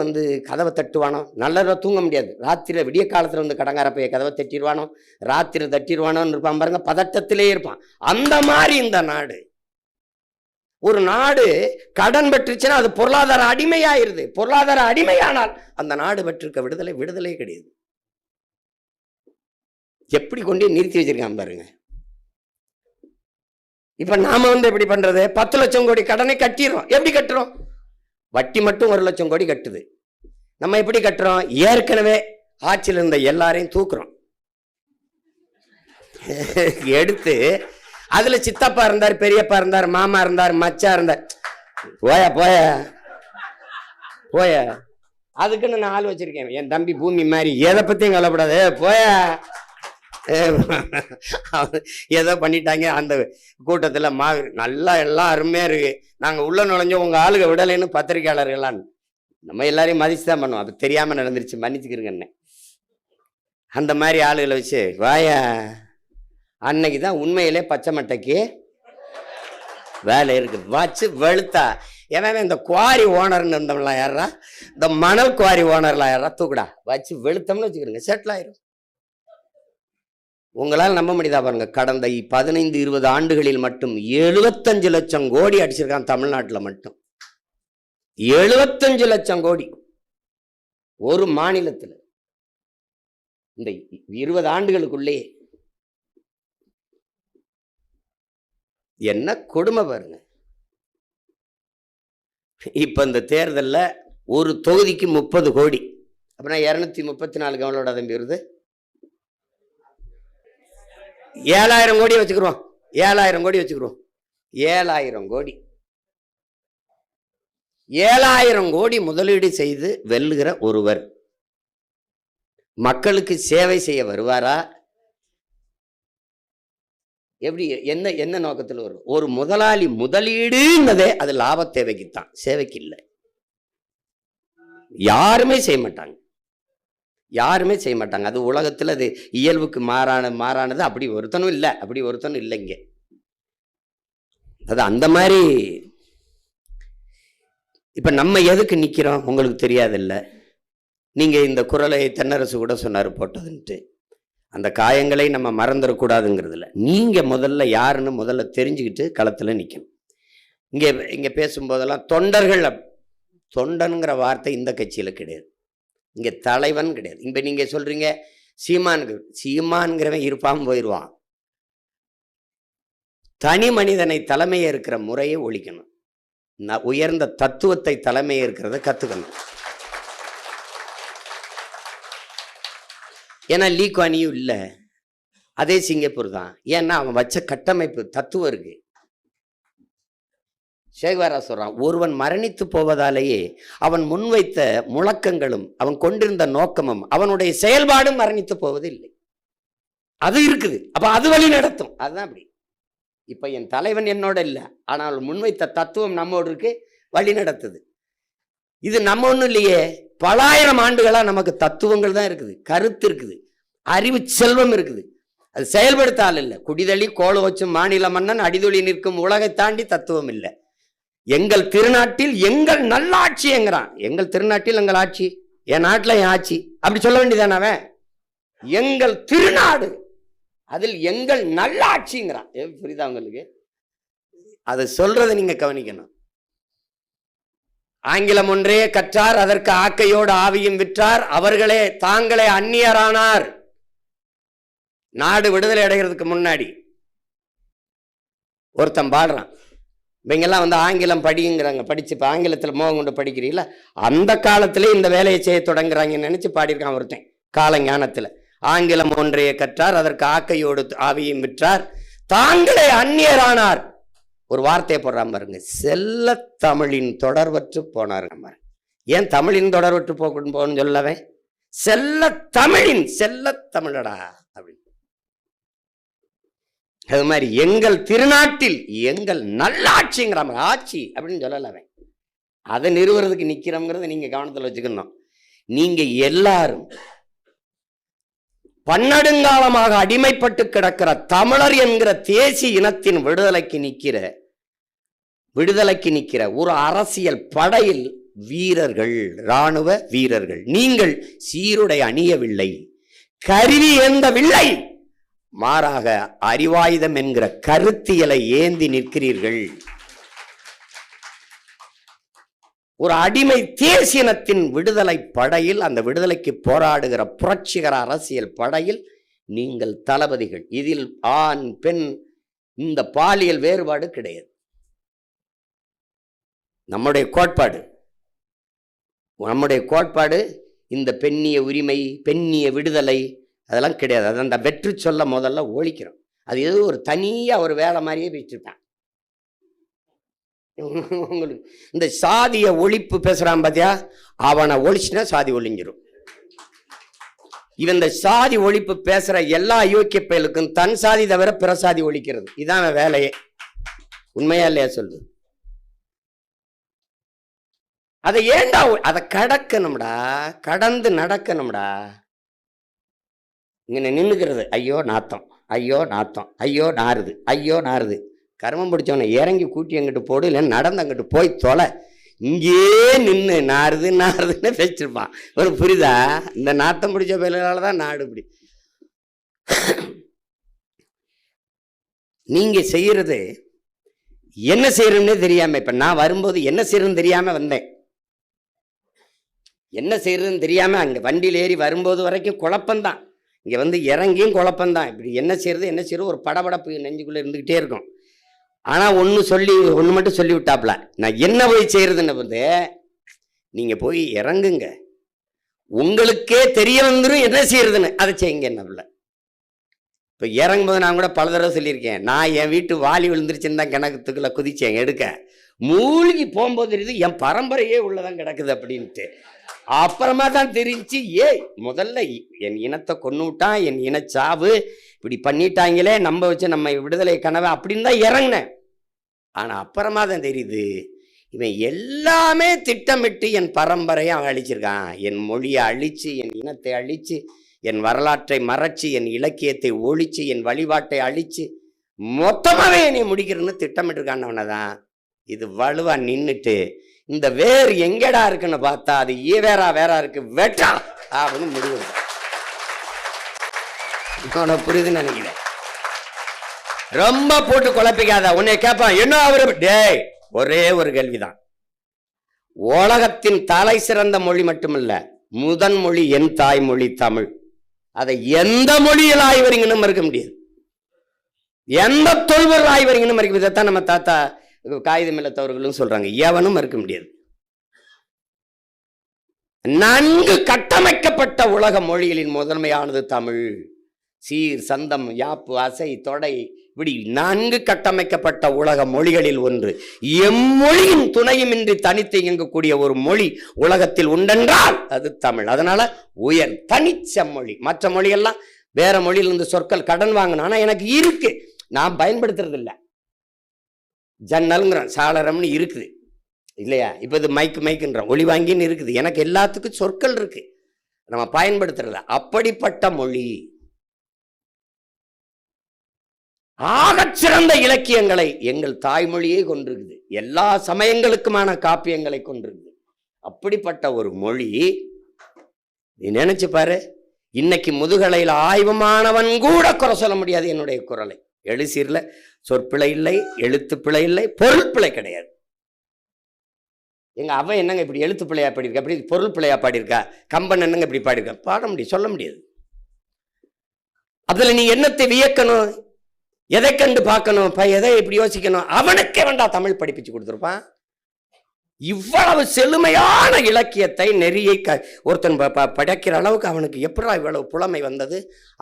கதவை தட்டுவானோ, நல்லதாக தூங்க முடியாது. ராத்திரி விடிய காலத்தில் கடங்கார போய் கதவை தட்டிடுவானோ, ராத்திரி தட்டிடுவானோன்னு இருப்பான் பாருங்க, பதட்டத்திலே இருப்பான். அந்த மாதிரி இந்த நாடு, ஒரு நாடு கடன் பெற்றுச்சுன்னா அது பொருளாதார அடிமையாயிருது. பொருளாதார அடிமையானால் அந்த நாடு பெற்றிருக்க விடுதலை கிடையாது. எப்படி கொண்டு நிறுத்தி வச்சிருக்கான் பாருங்க. இப்ப நாம எப்படி பண்றது? 10 லட்சம் கோடி கடனை கட்டிடுறோம். எப்படி கட்டுறோம்? வட்டி மட்டும் 1 லட்சம் கோடி கட்டுது. நம்ம எப்படி கட்டுறோம்? ஏற்கனவே ஆட்சியில் இருந்த எல்லாரையும் தூக்குறோம், எடுத்து அதுல சித்தப்பா இருந்தார், பெரியப்பா இருந்தார், மாமா இருந்தார், மச்சா இருந்தார். போய போய போய அதுக்குன்னு நான் ஆள் வச்சிருக்கேன். என் தம்பி பூமி மாதிரி, எதை பத்தியும் கவலைப்படாது. போய ஏதோ பண்ணிட்டாங்க அந்த கூட்டத்தில். நல்லா எல்லாம் அருமையா இருக்கு, நாங்கள் உள்ள நுழைஞ்சோம், உங்க ஆளுக விடலைன்னு பத்திரிகையாளர்களான். நம்ம எல்லாரையும் மதிச்சு தான் பண்ணுவோம். அப்போ தெரியாம நடந்துருச்சு, மன்னிச்சுக்கிறேங்க. அந்த மாதிரி ஆளுகளை வச்சு வாயா, அன்னைக்கு தான் உண்மையிலே பச்சை மட்டைக்கு வேலை இருக்கு. வச்சு வெளுத்தா ஏன்னா இந்த குவாரி ஓனர்னு இருந்தவங்களாம் யாரா, இந்த மணல் குவாரி ஓனர்லாம் யாரா தூக்குடா வச்சு வெளுத்தம்னு வச்சுக்கிறேங்க, செட்டில் ஆயிரும். உங்களால் நம்ப முடியுதா பாருங்க, கடந்த 15-20 ஆண்டுகளில் மட்டும் 75 லட்சம் கோடி அடிச்சிருக்கான் தமிழ்நாட்டில் மட்டும். 75 லட்சம் கோடி ஒரு மாநிலத்தில் இந்த 20 ஆண்டுகளுக்குள்ளே. என்ன கொடுமை பாருங்க. இப்ப இந்த தேர்தலில் ஒரு தொகுதிக்கு 30 கோடி, அப்படின்னா 234 கவனோட தம்பி வருது. 7000 கோடி வச்சுக்கிறோம். 7000 கோடி வச்சுக்கிறோம். 7000 கோடி 7000 கோடி முதலீடு செய்து வெல்லுகிற ஒருவர் மக்களுக்கு சேவை செய்ய வருவாரா? எப்படி என்ன நோக்கத்தில் வரும்? ஒரு முதலாளி முதலீடுன்னதே அது லாப தேவைக்குத்தான், சேவைக்கு இல்லை. யாருமே செய்ய மாட்டாங்க, யாருமே செய்ய மாட்டாங்க. அது உலகத்தில் அது இயல்புக்கு மாறானது. அப்படி ஒருத்தனும் இல்லை, அப்படி ஒருத்தனும் இல்லைங்க. அது அந்த மாதிரி. இப்ப நம்ம எதுக்கு நிக்கிறோம் உங்களுக்கு தெரியாதில்ல. நீங்க இந்த குரலை தென்னரசு கூட சொன்னாரு போட்டதுன்ட்டு. அந்த காயங்களை நம்ம மறந்துடக்கூடாதுங்கிறதுல நீங்க முதல்ல யாருன்னு முதல்ல தெரிஞ்சுக்கிட்டு களத்துல நிக்கணும். இங்க பேசும்போதெல்லாம் தொண்டர்கள், தொண்டனுங்கிற வார்த்தை இந்த கட்சியில கிடையாது, இங்க தலைவன் கிடையாது. இப்ப நீங்க சொல்றீங்க சீமான்கிறவன் இருப்பான் போயிடுவான். தனி மனிதனை தலைமையே இருக்கிற முறையை ஒழிக்கணும். உயர்ந்த தத்துவத்தை தலைமையே இருக்கிறத கத்துக்கணும். ஏன்னா லீ குவான் யூ இல்லை, அதே சிங்கப்பூர் தான். ஏன்னா அவன் வச்ச கட்டமைப்பு தத்துவம் இருக்கு. சேகுவாரா சொல்றான், ஒருவன் மரணித்து போவதாலேயே அவன் முன்வைத்த முழக்கங்களும் அவன் கொண்டிருந்த நோக்கமும் அவனுடைய செயல்பாடும் மரணித்து போவது இல்லை. அது இருக்குது, அப்ப அது வழி நடத்தும். அதுதான் அப்படி. இப்ப என் தலைவன் என்னோட இல்லை, ஆனால் முன்வைத்த தத்துவம் நம்மோடு இருக்கு, வழி நடத்துது. இது நம்ம ஒன்றும் இல்லையே, பல ஆயிரம் ஆண்டுகளா நமக்கு தத்துவங்கள் தான் இருக்குது, கருத்து இருக்குது, அறிவு செல்வம் இருக்குது. அது செயல்படுத்த ஆள் இல்லை. குடிதளி கோல வச்சும் மாநில மன்னன் அடிதொழி நிற்கும் உலகை தாண்டி தத்துவம் இல்லை. எங்கள் திருநாட்டில் எங்கள் நல்லாட்சி என்கிறான். எங்கள் திருநாட்டில் எங்கள் ஆட்சி, என் நாட்டில் என் ஆட்சி, அப்படி சொல்ல வேண்டியதானே அவன்? எங்கள் திருநாடு, அதில் எங்கள் நல்லாட்சிங்கிறான். புரியுதா உங்களுக்கு? அதை சொல்றதை நீங்க கவனிக்கணும். ஆங்கிலம் ஒன்றே கற்றார், அதற்கு ஆக்கையோடு ஆவியும் விற்றார், அவர்களே தாங்களே அந்நியரானார். நாடு விடுதலை அடைகிறதுக்கு முன்னாடி ஒருத்தன் பாடுறான். இவங்கெல்லாம் ஆங்கிலம் படிங்கிறாங்க, படிச்சு இப்போ ஆங்கிலத்தில் மோகம் கொண்டு படிக்கிறீங்களா, அந்த காலத்திலே இந்த வேலையை செய்ய தொடங்குறாங்கன்னு நினைச்சு பாடியிருக்கான் ஒருத்தன் காலஞானத்தில். ஆங்கிலம் ஒன்றையே கற்றார், அதற்கு ஆக்கையோடு ஆவியும் விற்றார், தாங்களே அந்நியரானார். ஒரு வார்த்தையை போடுறான் பாருங்க, செல்ல தமிழின் தொடர்பற்று போனார். ஏன் தமிழின் தொடர்பட்டு போகணும்னு சொல்லவன்? செல்ல தமிழின் செல்ல தமிழடா அப்படின்னு. அது மாதிரி எங்கள் திருநாட்டில் எங்கள் நல்லாட்சிங்கிற ஆட்சி அப்படின்னு சொல்லலவன். அதை நிறுவனத்துக்கு நிக்கிறோங்கிறத நீங்க கவனத்தில் வச்சுக்கணும். நீங்க எல்லாரும் பன்னெடுங்காலமாக அடிமைப்பட்டு கிடக்கிற தமிழர் என்கிற தேசிய இனத்தின் விடுதலைக்கு நிற்கிற ஒரு அரசியல் படையில் வீரர்கள், இராணுவ வீரர்கள். நீங்கள் சீருடை அணியவில்லை, கருவி ஏந்தவில்லை, மாறாக அறிவாயுதம் என்கிற கருத்தியலை ஏந்தி நிற்கிறீர்கள். ஒரு அடிமை தேசியனத்தின் விடுதலை படையில், அந்த விடுதலைக்கு போராடுகிற புரட்சிகர அரசியல் படையில் நீங்கள் தளபதிகள். இதில் ஆண் பெண் இந்த பாலியல் வேறுபாடு கிடையாது. நம்முடைய கோட்பாடு இந்த பெண்ணிய உரிமை, பெண்ணிய விடுதலை அதெல்லாம் கிடையாது. அது அந்த வெற்று சொல்ல முதல்ல ஒழிக்கிறோம். அது ஏதோ ஒரு தனியா ஒரு வேலை மாதிரியே வச்சிருப்பான். உங்களுக்கு இந்த சாதிய ஒழிப்பு பேசுறான் பாத்தியா, அவனை ஒழிச்சுனா சாதி ஒழிஞ்சிரும். இவன் இந்த சாதி ஒழிப்பு பேசுற எல்லா யோக்கிய பயலுக்கும் தன் சாதி தவிர பிற சாதி ஒழிக்கிறது, இதான் வேலையே. உண்மையா இல்லையா சொல்லு? அதை ஏண்டா அதை கடக்கணும்டா, கடந்து நடக்கணும்டா. இங்க நின்னுக்கிறது ஐயோ நாத்தம், ஐயோ நாத்தம், ஐயோ நாறுது, ஐயோ நாறுது. கர்மம் பிடிச்சவனை இறங்கி கூட்டி அங்கிட்டு போடு, இல்லை நடந்து அங்கிட்டு போய் தொலை. இங்கே நின்று நாறுதுன்னு பேசிருப்பான். ஒரு புரியுதா? இந்த நாத்தம் பிடிச்ச பேரால தான் நாடு இப்படி. நீங்க செய்யறது என்ன செய்யறதுன்னே தெரியாம, இப்ப நான் வரும்போது என்ன செய்யறதுன்னு தெரியாம வந்தேன். என்ன செய்யறதுன்னு தெரியாம அங்க வண்டியில் ஏறி வரும்போது வரைக்கும் குழப்பம்தான். இங்க வந்து இறங்கியும் குழப்பம்தான். இப்படி என்ன செய்யறது ஒரு படபடப்பு நெஞ்சுக்குள்ள இருந்துகிட்டே இருக்கும். ஆனா ஒண்ணு மட்டும் சொல்லி விட்டாப்ல, நான் என்ன போய் செய்யறதுன்னு வந்து, நீங்க போய் இறங்குங்க, உங்களுக்கே தெரிய வந்துடும் என்ன செய்யறதுன்னு, அதை செய்யுங்க. என்ன பிள்ளை இப்ப இறங்கும்போது நான் கூட பல தடவை சொல்லியிருக்கேன், நான் என் வீட்டு வாலி விழுந்துருச்சுன்னு தான் கிணத்துக்குள்ள குதிச்சேன் எடுக்க. மூழ்கி போகும்போது தெரியுது என் பரம்பரையே உள்ளதான் கிடக்குது அப்படின்ட்டு. அப்புறமா தான் தெரிஞ்சு, முதல்ல என் இனத்தை கொண்டு விட்டான், என் இனச்சாவு இப்படி பண்ணிட்டாங்களே, நம்ம வச்சு நம்ம விடுதலை கனவை அப்படின்னு தான் இறங்கினேன். ஆனா அப்புறமா தான் தெரியுது, இவன் எல்லாமே திட்டமிட்டு என் பரம்பரையை அவன் அழிச்சிருக்கான். என் மொழியை அழிச்சு, என் இனத்தை அழிச்சு, என் வரலாற்றை மறைச்சு, என் இலக்கியத்தை ஒழிச்சு, என் வழிபாட்டை அழிச்சு, மொத்தமாவே என்னை முடிக்கிறேன்னு திட்டமிட்டு இருக்கானவனதான். இது வலுவா நின்றுட்டு இந்த வேர் எங்கடா இருக்குன்னு பார்த்தா அது வேறா இருக்கு, வெட்டா அப்படின்னு முடிவு. புரியுதுன்னு நினைக்கிறேன். ரொம்ப போட்டு குழப்பிக்காத. உன்னை கேட்பான் என்ன அவரு, டேய் ஒரே ஒரு கேள்விதான். உலகத்தின் தலை சிறந்த மொழி மட்டுமல்ல, முதன் மொழி என் தாய்மொழி தமிழ். அதை எந்த மொழியில் ஆய்வறிங்கன்னு மறுக்க முடியாது, எந்த தொல்பொருள் ஆய்வறிங்கன்னு மறுக்க முடியாது. இதைத்தான் நம்ம தாத்தா காகிதம் இல்லத்தவர்களும் சொல்றாங்க, எவனும் மறுக்க முடியாது. நன்கு கட்டமைக்கப்பட்ட உலக மொழிகளின் முதன்மையானது தமிழ். சீர், சந்தம், யாப்பு, அசை, தொடை, இப்படி நன்கு கட்டமைக்கப்பட்ட உலக மொழிகளில் ஒன்று. எம்மொழியின் துணையுமின்றி தனித்து இயங்கக்கூடிய ஒரு மொழி உலகத்தில் உண்டென்றால் அது தமிழ். அதனால உயர் தனிச்ச மொழி. மற்ற மொழியெல்லாம் வேற மொழியிலிருந்து சொற்கள் கடன் வாங்கணும், ஆனா எனக்கு இருக்கு, நான் பயன்படுத்துறது இல்லை. ஜன்னல்ங்கிறோம், சாளரம்னு இருக்குது இல்லையா? இப்ப இது மைக்குன்றோம், ஒளி வாங்கின்னு இருக்குது. எனக்கு எல்லாத்துக்கும் சொற்கள் இருக்கு, நம்ம பயன்படுத்துறத. அப்படிப்பட்ட மொழி ஆகச்சிறந்த இலக்கியங்களை எங்கள் தாய்மொழியே கொண்டிருக்குது, எல்லா சமயங்களுக்குமான காப்பியங்களை கொண்டிருக்குது. அப்படிப்பட்ட ஒரு மொழி நீ நினைச்சு பாரு. இன்னைக்கு முதுகலையில் ஆய்வமானவன் கூட குறை சொல்ல முடியாது என்னுடைய குரலை. எழுசீர்ல சொற்பிழை இல்லை, எழுத்து பிழை இல்லை, பொருள் பிழை கிடையாது. எங்க அவ என்னங்க இப்படி எழுத்து பிள்ளையா பாடியிருக்கா, இப்படி பொருள் பிள்ளையா பாடியிருக்கா, கம்பன் என்னங்க இப்படி பாடியிருக்கா, பாட முடியும், சொல்ல முடியாது. அதுல நீ என்னத்தை வியக்கணும், எதை கண்டு பார்க்கணும், எதை இப்படி யோசிக்கணும், அவனுக்கே வேண்டா தமிழ் படிப்பிச்சு கொடுத்துருப்பான். இவ்வளவு செழுமையான இலக்கியத்தை நெறியை ஒருத்தன் படைக்கிற அளவுக்கு அவனுக்கு எப்படா இவ்வளவு புலமை வந்தது?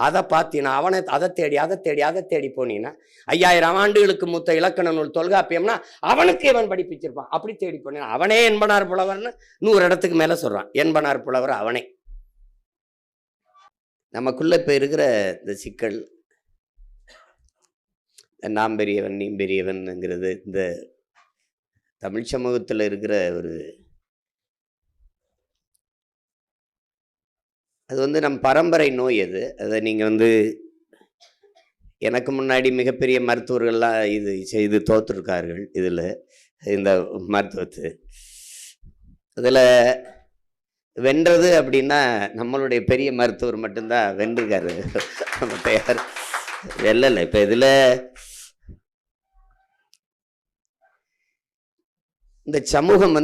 அதை பார்த்தீங்கன்னா அவனை அதை தேடி போனீங்கன்னா 5000 ஆண்டுகளுக்கு மூத்த இலக்கண நூல் தொல்காப்பியம்னா அவனுக்கு இவன் படிப்பிச்சிருப்பான். அப்படி தேடி போனீங்கன்னா அவனே என்பனார் புலவர்னு 100 இடத்துக்கு மேல சொல்றான். என்பனார் புலவர் அவனே. நமக்குள்ள இப்ப இருக்கிற இந்த சிக்கல், நாம் பெரியவன் நீ பெரியவன்ங்கிறது இந்த தமிழ் சமூகத்தில் இருக்கிற அது நம் பரம்பரை நோய். அதை நீங்கள் எனக்கு முன்னாடி மிகப்பெரிய மருத்துவர்கள்லாம் இது செய்து தோற்றுருக்கார்கள். இதில் இந்த மருத்துவத்தை அதில் வென்றது அப்படின்னா நம்மளுடைய பெரிய மருத்துவர் மட்டும்தான் வென்றிருக்காரு. மற்ற யார் வெல்லலை. இப்போ இதில் இந்த சமூகம்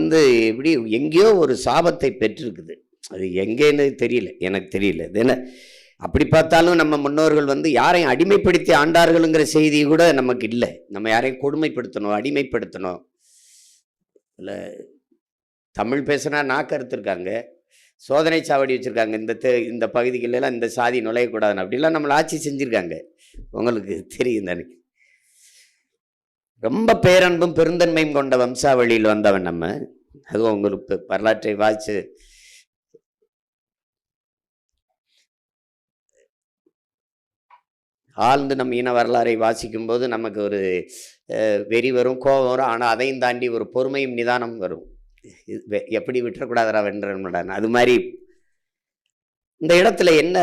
எப்படி எங்கேயோ ஒரு சாபத்தை பெற்றிருக்குது. அது எங்கேன்னு தெரியல, எனக்கு தெரியல. ஏன்னா அப்படி பார்த்தாலும் நம்ம முன்னோர்கள் யாரையும் அடிமைப்படுத்தி ஆண்டார்கள்ங்கிற செய்தி கூட நமக்கு இல்லை. நம்ம யாரையும் கொடுமைப்படுத்தணும், அடிமைப்படுத்தணும் இல்லை. தமிழ் பேசுனா நாக்கு அறுத்துருக்காங்க, சோதனை சாவடி வச்சுருக்காங்க. இந்த பகுதிகளெல்லாம் இந்த சாதி நுழையக்கூடாதுன்னு அப்படிலாம் நம்மளை ஆட்சி செஞ்சுருக்காங்க. உங்களுக்கு தெரியும் தானே. ரொம்ப பேரன்பும் பெருந்தன்மையும் கொண்ட வம்சாவளியில் வந்தவன் நம்ம. அதுவும் உங்களுக்கு வரலாற்றை வாய்ச்சு ஆழ்ந்து நம்ம இன வரலாறை வாசிக்கும் போது நமக்கு ஒரு வெறி வரும், கோபம் வரும். ஆனால் அதையும் தாண்டி ஒரு பொறுமையும் நிதானம் வரும். எப்படி விட்டுறக்கூடாதரா வென்றன். அது மாதிரி இந்த இடத்துல என்ன,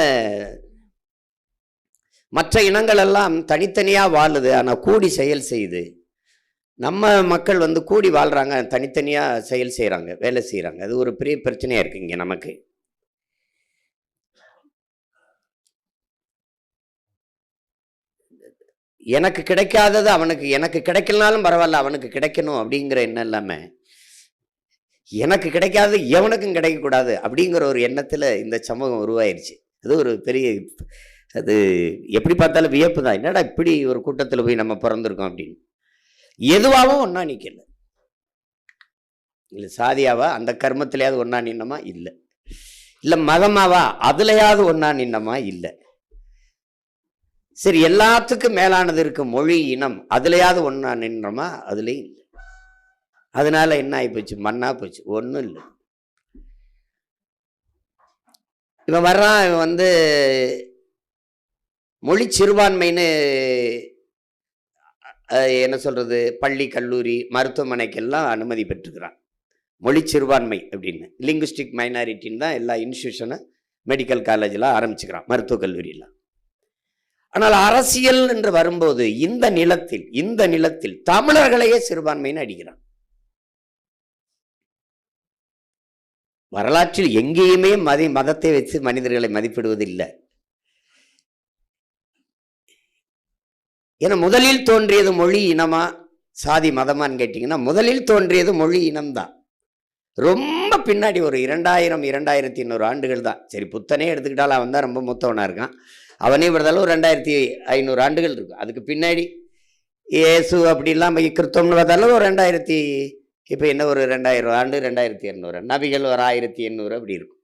மற்ற இனங்கள் எல்லாம் தனித்தனியாக வாழுது, ஆனால் கூடி செயல் செய்யுது. நம்ம மக்கள் கூடி வாழ்கிறாங்க, தனித்தனியாக செயல் செய்கிறாங்க, வேலை செய்கிறாங்க. அது ஒரு பெரிய பிரச்சனையாக இருக்குது இங்கே நமக்கு. எனக்கு கிடைக்காதது அவனுக்கு, எனக்கு கிடைக்கலனாலும் பரவாயில்ல அவனுக்கு கிடைக்கணும் அப்படிங்கிற எண்ணம் இல்லாமல் எனக்கு கிடைக்காதது எவனுக்கும் கிடைக்கக்கூடாது அப்படிங்கிற ஒரு எண்ணத்தில் இந்த சமூகம் உருவாயிருச்சு. அது ஒரு பெரிய, அது எப்படி பார்த்தாலும் வியப்பு தான். என்னடா இப்படி ஒரு கூட்டத்தில் போய் நம்ம பிறந்திருக்கோம் அப்படின்னு. எதுவாகவும் ஒன்றா நிற்கல. இல்லை சாதியாவா அந்த கர்மத்திலேயாவது ஒன்றா நின்னமா இல்லை, இல்லை மதமாவா அதுலையாவது ஒன்றா நின்னமா இல்லை. சரி எல்லாத்துக்கும் மேலானது இருக்கு மொழி இனம், அதுலையாவது ஒன்றா நின்றோமா அதுலேயும் இல்லை. அதனால என்ன ஆகி போச்சு, மண்ணா போச்சு, ஒன்றும் இல்லை. இவன் வர்றான், இவன் மொழி சிறுபான்மைன்னு என்ன சொல்கிறது, பள்ளி கல்லூரி மருத்துவமனைக்கெல்லாம் அனுமதி பெற்றுக்கிறான். மொழி சிறுபான்மை அப்படின்னு லிங்குஸ்டிக் மைனாரிட்டின்னு தான் எல்லா இன்ஸ்டியூஷனும் மெடிக்கல் காலேஜெலாம் ஆரம்பிச்சுக்கிறான், மருத்துவக் கல்லூரியெல்லாம். ஆனால் அரசியல் என்று வரும்போது இந்த நிலத்தில் தமிழர்களையே சிறுபான்மைன்னு அடிக்கிறான். வரலாற்றில் எங்கேயுமே மதத்தை வச்சு மனிதர்களை மதிப்பிடுவது இல்லை. ஏன்னா முதலில் தோன்றியது மொழி இனமா சாதி மதமான்னு கேட்டிங்கன்னா முதலில் தோன்றியது மொழி இனம்தான். ரொம்ப பின்னாடி ஒரு 2200 ஆண்டுகள் தான். சரி புத்தனே எடுத்துக்கிட்டாலும் அவன் தான் ரொம்ப மூத்தவனாக இருக்கான். அவனே விடுதாலும் ஒரு 2500 ஆண்டுகள் இருக்கும். அதுக்கு பின்னாடி இயேசு அப்படிலாம் கிறிஸ்தவம்னு பார்த்தாலும் ஒரு 2000, இப்போ என்ன ஒரு 2000 ஆண்டு, 2200 நபிகள் ஒரு 1800 அப்படி இருக்கும்.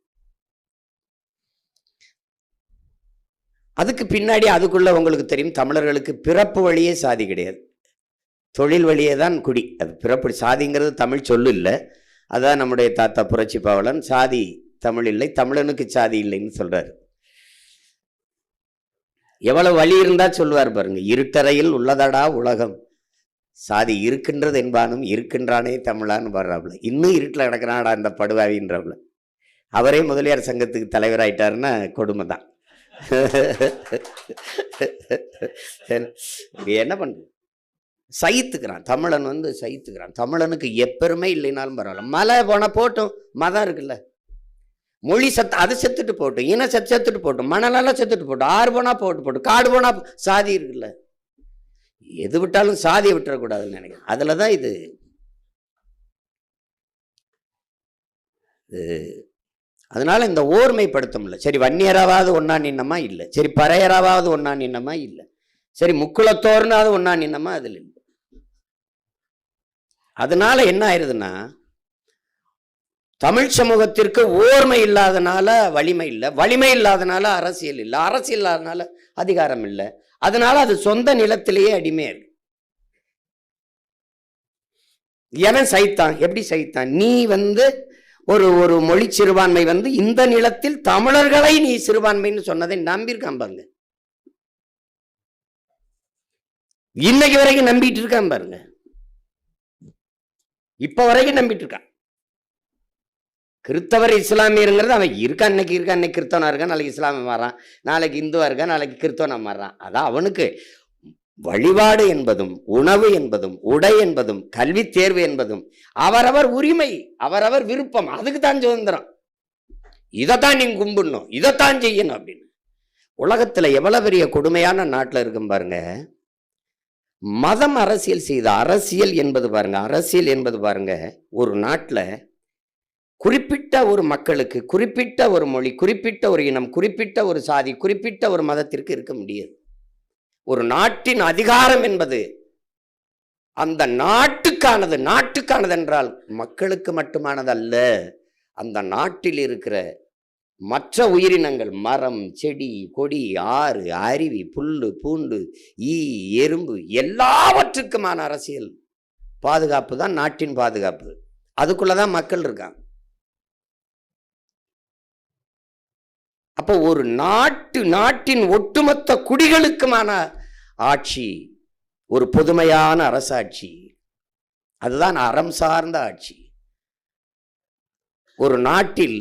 அதுக்கு பின்னாடி அதுக்குள்ள உங்களுக்கு தெரியும், தமிழர்களுக்கு பிறப்பு வழியே சாதி கிடையாது, தொழில் வழியே தான் குடி. அது பிறப்பு சாதிங்கிறது தமிழ் சொல்லு இல்லை. அதான் நம்முடைய தாத்தா புரட்சி பாவலன் சாதி தமிழ் இல்லை, தமிழனுக்கு சாதி இல்லைன்னு சொல்றாரு. எவ்வளவு வழி இருந்தா சொல்லுவார் பாருங்க, இருட்டறையில் உள்ளதடா உலகம், சாதி இருக்கின்றது என்பானும் இருக்கின்றானே தமிழான்னு பாடுறாப்புல. இன்னும் இருட்டில் கிடக்கிறாடா இந்த படுவாவின்றவுல. அவரே முதலியார் சங்கத்துக்கு தலைவராயிட்டாருன்னா கொடுமை தான். என்ன பண்ற, சகித்துக்கிறான் தமிழன், சகித்துக்கிறான். தமிழனுக்கு எப்பெருமே இல்லைனாலும் பரவாயில்ல, மலை போன போட்டும், மதம் இருக்குல்ல, மொழி அது செத்துட்டு போட்டும், இன செத்துட்டு போட்டும், மணலெல்லாம் செத்துட்டு போட்டும், ஆறு போனா போட்டு, காடு போனா சாதி இருக்குல்ல, எது விட்டாலும் சாதியை விட்டுறக்கூடாதுன்னு நினைக்கிறேன். அதுலதான் இது அதனால இந்த ஓர்மைப்படுத்த முடியல. சரி வன்னியராவது ஒன்னா நின்னமா இல்லை, சரி பறையராவது ஒன்னா நின்னமா இல்லை, சரி முக்குளத்தோர்னாவது ஒன்னா நின்னமா அதில் இல்லை. அதனால என்ன ஆயிருதுன்னா தமிழ் சமூகத்திற்கு ஓர்மை இல்லாதனால வலிமை இல்லை, வலிமை இல்லாதனால அரசியல் இல்லை, அரசியல் இல்லாதனால அதிகாரம் இல்லை. அதனால அது சொந்த நிலத்திலேயே அடிமையா இருக்கு. எவன் சைத்தான்? எப்படி சைத்தான்? நீ ஒரு ஒரு மொழி சிறுபான்மை இந்த நிலத்தில் தமிழர்களை நீ சிறுபான்மைன்னு சொன்னதை நம்பியிருக்கான் பாருங்க. இன்னைக்கு வரைக்கும் நம்பிட்டு இருக்கான் பாருங்க. இப்ப வரைக்கும் நம்பிட்டு இருக்கான். கிறிஸ்தவர் இஸ்லாமியருங்கிறது அவன் இருக்கான், இன்னைக்கு இருக்கான், இன்னைக்கு கிறிஸ்தவனா இருக்கான், நாளைக்கு இஸ்லாமிய மாறான், நாளைக்கு இந்துவா இருக்கான், நாளைக்கு கிறிஸ்தவனா மாறான். அதான் அவனுக்கு வழிபாடு என்பதும் உணவு என்பதும் உடை என்பதும் கல்வி தேர்வு என்பதும் அவரவர் உரிமை, அவரவர் விருப்பம். அதுக்கு தான் சுதந்திரம். இதைத்தான் நீங்க கும்பிடணும், இதைத்தான் செய்யணும் அப்படின்னு. உலகத்துல எவ்வளவு பெரிய கொடுமையான நாட்டில் இருக்கும் பாருங்க. மதம் அரசியல் செய்த அரசியல் என்பது பாருங்க, அரசியல் என்பது பாருங்க, ஒரு நாட்டில் குறிப்பிட்ட ஒரு மக்களுக்கு குறிப்பிட்ட ஒரு மொழி, குறிப்பிட்ட ஒரு இனம், குறிப்பிட்ட ஒரு சாதி, குறிப்பிட்ட ஒரு மதத்திற்கு இருக்க முடியாது. ஒரு நாட்டின் அதிகாரம் என்பது அந்த நாட்டுக்கானது. நாட்டுக்கானது என்றால் மக்களுக்கு மட்டுமானது அல்ல. அந்த நாட்டில் இருக்கிற மற்ற உயிரினங்கள், மரம், செடி, கொடி, ஆறு, அருவி, புல்லு, பூண்டு, ஈ, எறும்பு எல்லாவற்றுக்குமான அரசியல் பாதுகாப்பு தான் நாட்டின் பாதுகாப்பு. அதுக்குள்ளதான் மக்கள் இருக்காங்க. அப்போ ஒரு நாட்டின் ஒட்டுமொத்த குடிகளுக்குமான ஆட்சி ஒரு பொதுமையான அரசாட்சி. அதுதான் அறம் சார்ந்த ஆட்சி. ஒரு நாட்டில்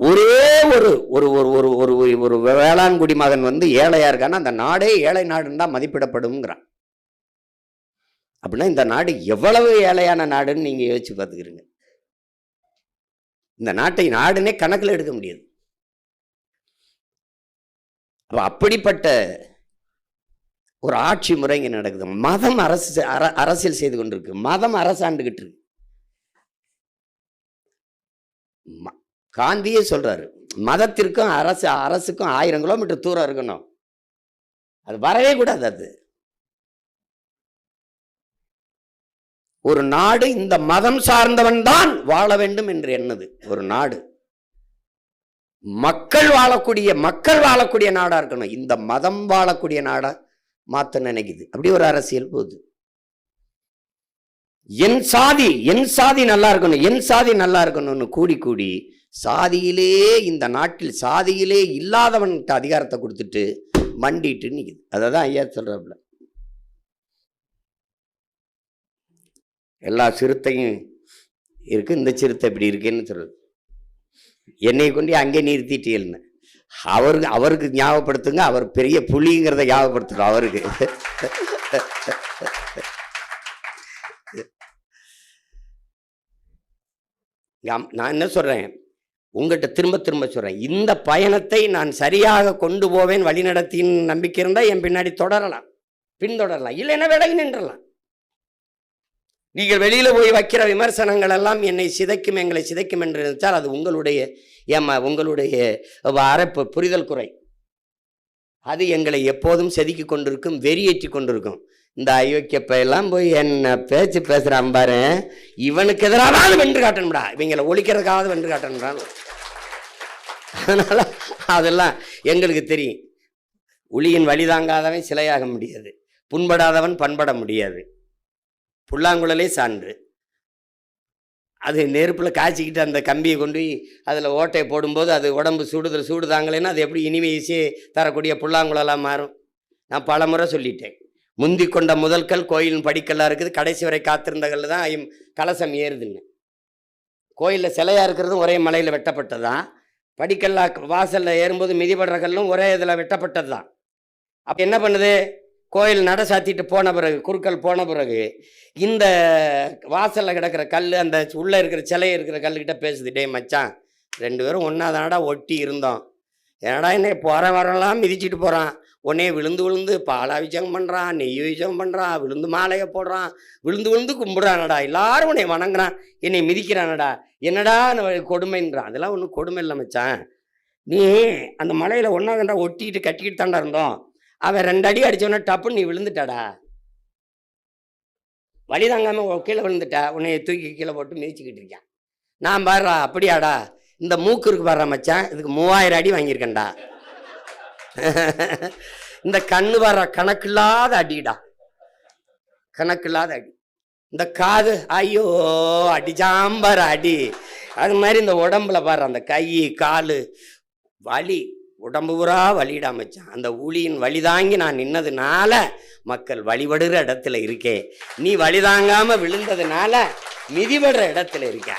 ஒரே ஒரு ஒரு ஒரு ஒரு ஒரு வேளாண் குடிமகன் ஏழையா இருக்கான்னா அந்த நாடே ஏழை நாடுன்னு தான் மதிப்பிடப்படும்ங்கிறான். அப்படின்னா இந்த நாடு எவ்வளவு ஏழையான நாடுன்னு நீங்க யோசிச்சு பார்த்துக்கிறீங்க. இந்த நாட்டை நாடுனே கணக்கில் எடுக்க முடியாது. அப்படிப்பட்ட ஒரு ஆட்சி முறை இங்க நடக்குது. மதம் அரசியல் செய்து கொண்டிருக்கு. மதம் அரசாண்டுகிட்டு இருக்கு. காந்தியே சொல்றாரு, மதத்திற்கும் அரசுக்கும் 1000 கிலோமீட்டர் தூரம் இருக்கணும். அது வரவே கூடாது. அது ஒரு நாடு இந்த மதம் சார்ந்தவன் தான் வாழ வேண்டும் என்று எண்ணுது. ஒரு நாடு மக்கள் வாழக்கூடிய நாடா இருக்கணும். இந்த மதம் வாழக்கூடிய நாடா மாத்த நினைக்குது. அப்படி ஒரு அரசியல் போகுது. என் சாதி நல்லா இருக்கணும், என் சாதி நல்லா இருக்கணும்னு கூடி சாதியிலே, இந்த நாட்டில் சாதியிலே இல்லாதவன்கிட்ட அதிகாரத்தை கொடுத்துட்டு மண்டிட்டு நிக்குது. அததான் ஐயா சொல்றாப்புல, எல்லா சிறுத்தையும் இருக்கு, இந்த சிறுத்தை இப்படி இருக்குன்னு சொல்றது. என்னை கொண்டு அங்கே நிறுத்திட்டீல்னு அவருக்கு ஞாபகப்படுத்துங்க. அவர் பெரிய புலிங்கிறத ஞாபகப்படுத்துறோம் அவருக்கு. நான் என்ன சொல்றேன், உங்கள்கிட்ட திரும்ப சொல்றேன், இந்த பயணத்தை நான் சரியாக கொண்டு போவேன், வழிநடத்தின்னு நம்பிக்கை இருந்தால் என் பின்னாடி தொடரலாம், பின்தொடரலாம். இல்லைன்னா விலகி நின்றலாம். நீங்கள் வெளியில போய் வைக்கிற விமர்சனங்கள் எல்லாம் என்னை சிதைக்கும், எங்களை சிதைக்கும் என்று நினைத்தால் அது உங்களுடைய அரைப்பு புரிதல் குறை. அது எங்களை எப்போதும் செதுக்கி கொண்டிருக்கும், வெறியேற்றி கொண்டிருக்கும். இந்த அயோக்கியப்ப எல்லாம் போய் என்ன பேச்சு பேசுறான் பாரு, இவனுக்கு எதிராக வென்று காட்டணும்டா, இவங்களை ஒழிக்கிறதுக்காக வென்று காட்டணும்டா. அதனால அதெல்லாம் எங்களுக்கு தெரியும். உளியின் வழி தாங்காதவன் சிலையாக முடியாது, புண்படாதவன் பண்பட முடியாது. புல்லாங்குழலே சான்று. அது நெருப்பில் காய்ச்சிக்கிட்டு அந்த கம்பியை கொண்டு அதில் ஓட்டையை போடும்போது அது உடம்பு சூடு தாங்கலைன்னா அது எப்படி இனிமே ஈஸியே தரக்கூடிய புல்லாங்குழலாக மாறும். நான் பல முறை சொல்லிட்டேன். முந்தி கொண்ட முதல்கல் கோயிலின் படிக்கல்லாக இருக்குது, கடைசி வரை காத்திருந்த கல் தான் கலசம் ஏறுதுன்னு. கோயிலில் சிலையாக இருக்கிறதும் ஒரே மலையில் வெட்டப்பட்டது தான். படிக்கல்லா வாசலில் ஏறும்போது மிதிபடுற கல்லும் ஒரே இதில் வெட்டப்பட்டது தான். அப்போ என்ன பண்ணுது, கோயில் நட சாத்திட்டு போன பிறகு, குறுக்கல் போன பிறகு இந்த வாசலில் கிடக்கிற கல் அந்த உள்ளே இருக்கிற சிலையை இருக்கிற கல்லுக்கிட்ட பேசுது, டே மச்சான், 2 பேரும் ஒன்றாதானடா ஒட்டி இருந்தோம், ஏன்னா என்னை போகிற வரலாம் மிதிச்சிட்டு போகிறான், உடனே விழுந்து பாலாபிஷேகம் பண்ணுறான், நெய் அபிஷேகம் பண்ணுறான், விழுந்து மாலையை போடுறான், விழுந்து கும்பிடுறானடா, எல்லாரும் உன்னை வணங்குறான், என்னை மிதிக்கிறானடா, என்னடா கொடுமைன்றான். அதெல்லாம் ஒன்றும் கொடுமை இல்லை மச்சான். நீ அந்த மலையில் ஒன்றாதாண்டா ஒட்டிக்கிட்டு கட்டிக்கிட்டு தாண்டா இருந்தோம், அவன் 2 அடி அடிச்சோன்னா டப்புன்னு நீ விழுந்துட்டாடா, வழி தாங்காம கீழே விழுந்துட்டா, உன்னை தூக்கி கீழே போட்டு மிதிச்சுக்கிட்டு இருக்கான். நான் பாடுறா அப்படியாடா, இந்த மூக்கு இருக்கு பாடுறா மச்சான், இதுக்கு 3000 அடி வாங்கியிருக்கேன்டா. இந்த கண்ணு பாடுறா கணக்கில்லாத அடிடா, கணக்கில்லாத அடி. இந்த காது ஐயோ அடிச்சாம்பார் அடி. அது மாதிரி இந்த உடம்புல பாரு, அந்த கை காலு வலி, உடம்பு பூரா வலிடா மச்சான். அந்த ஊழியின் வலிதாங்கி நான் நின்னதுனால மக்கள் வழிபடுற இடத்துல இருக்கேன். நீ வலிதாங்காம விழுந்ததுனால மிதிபடுற இடத்துல இருக்க.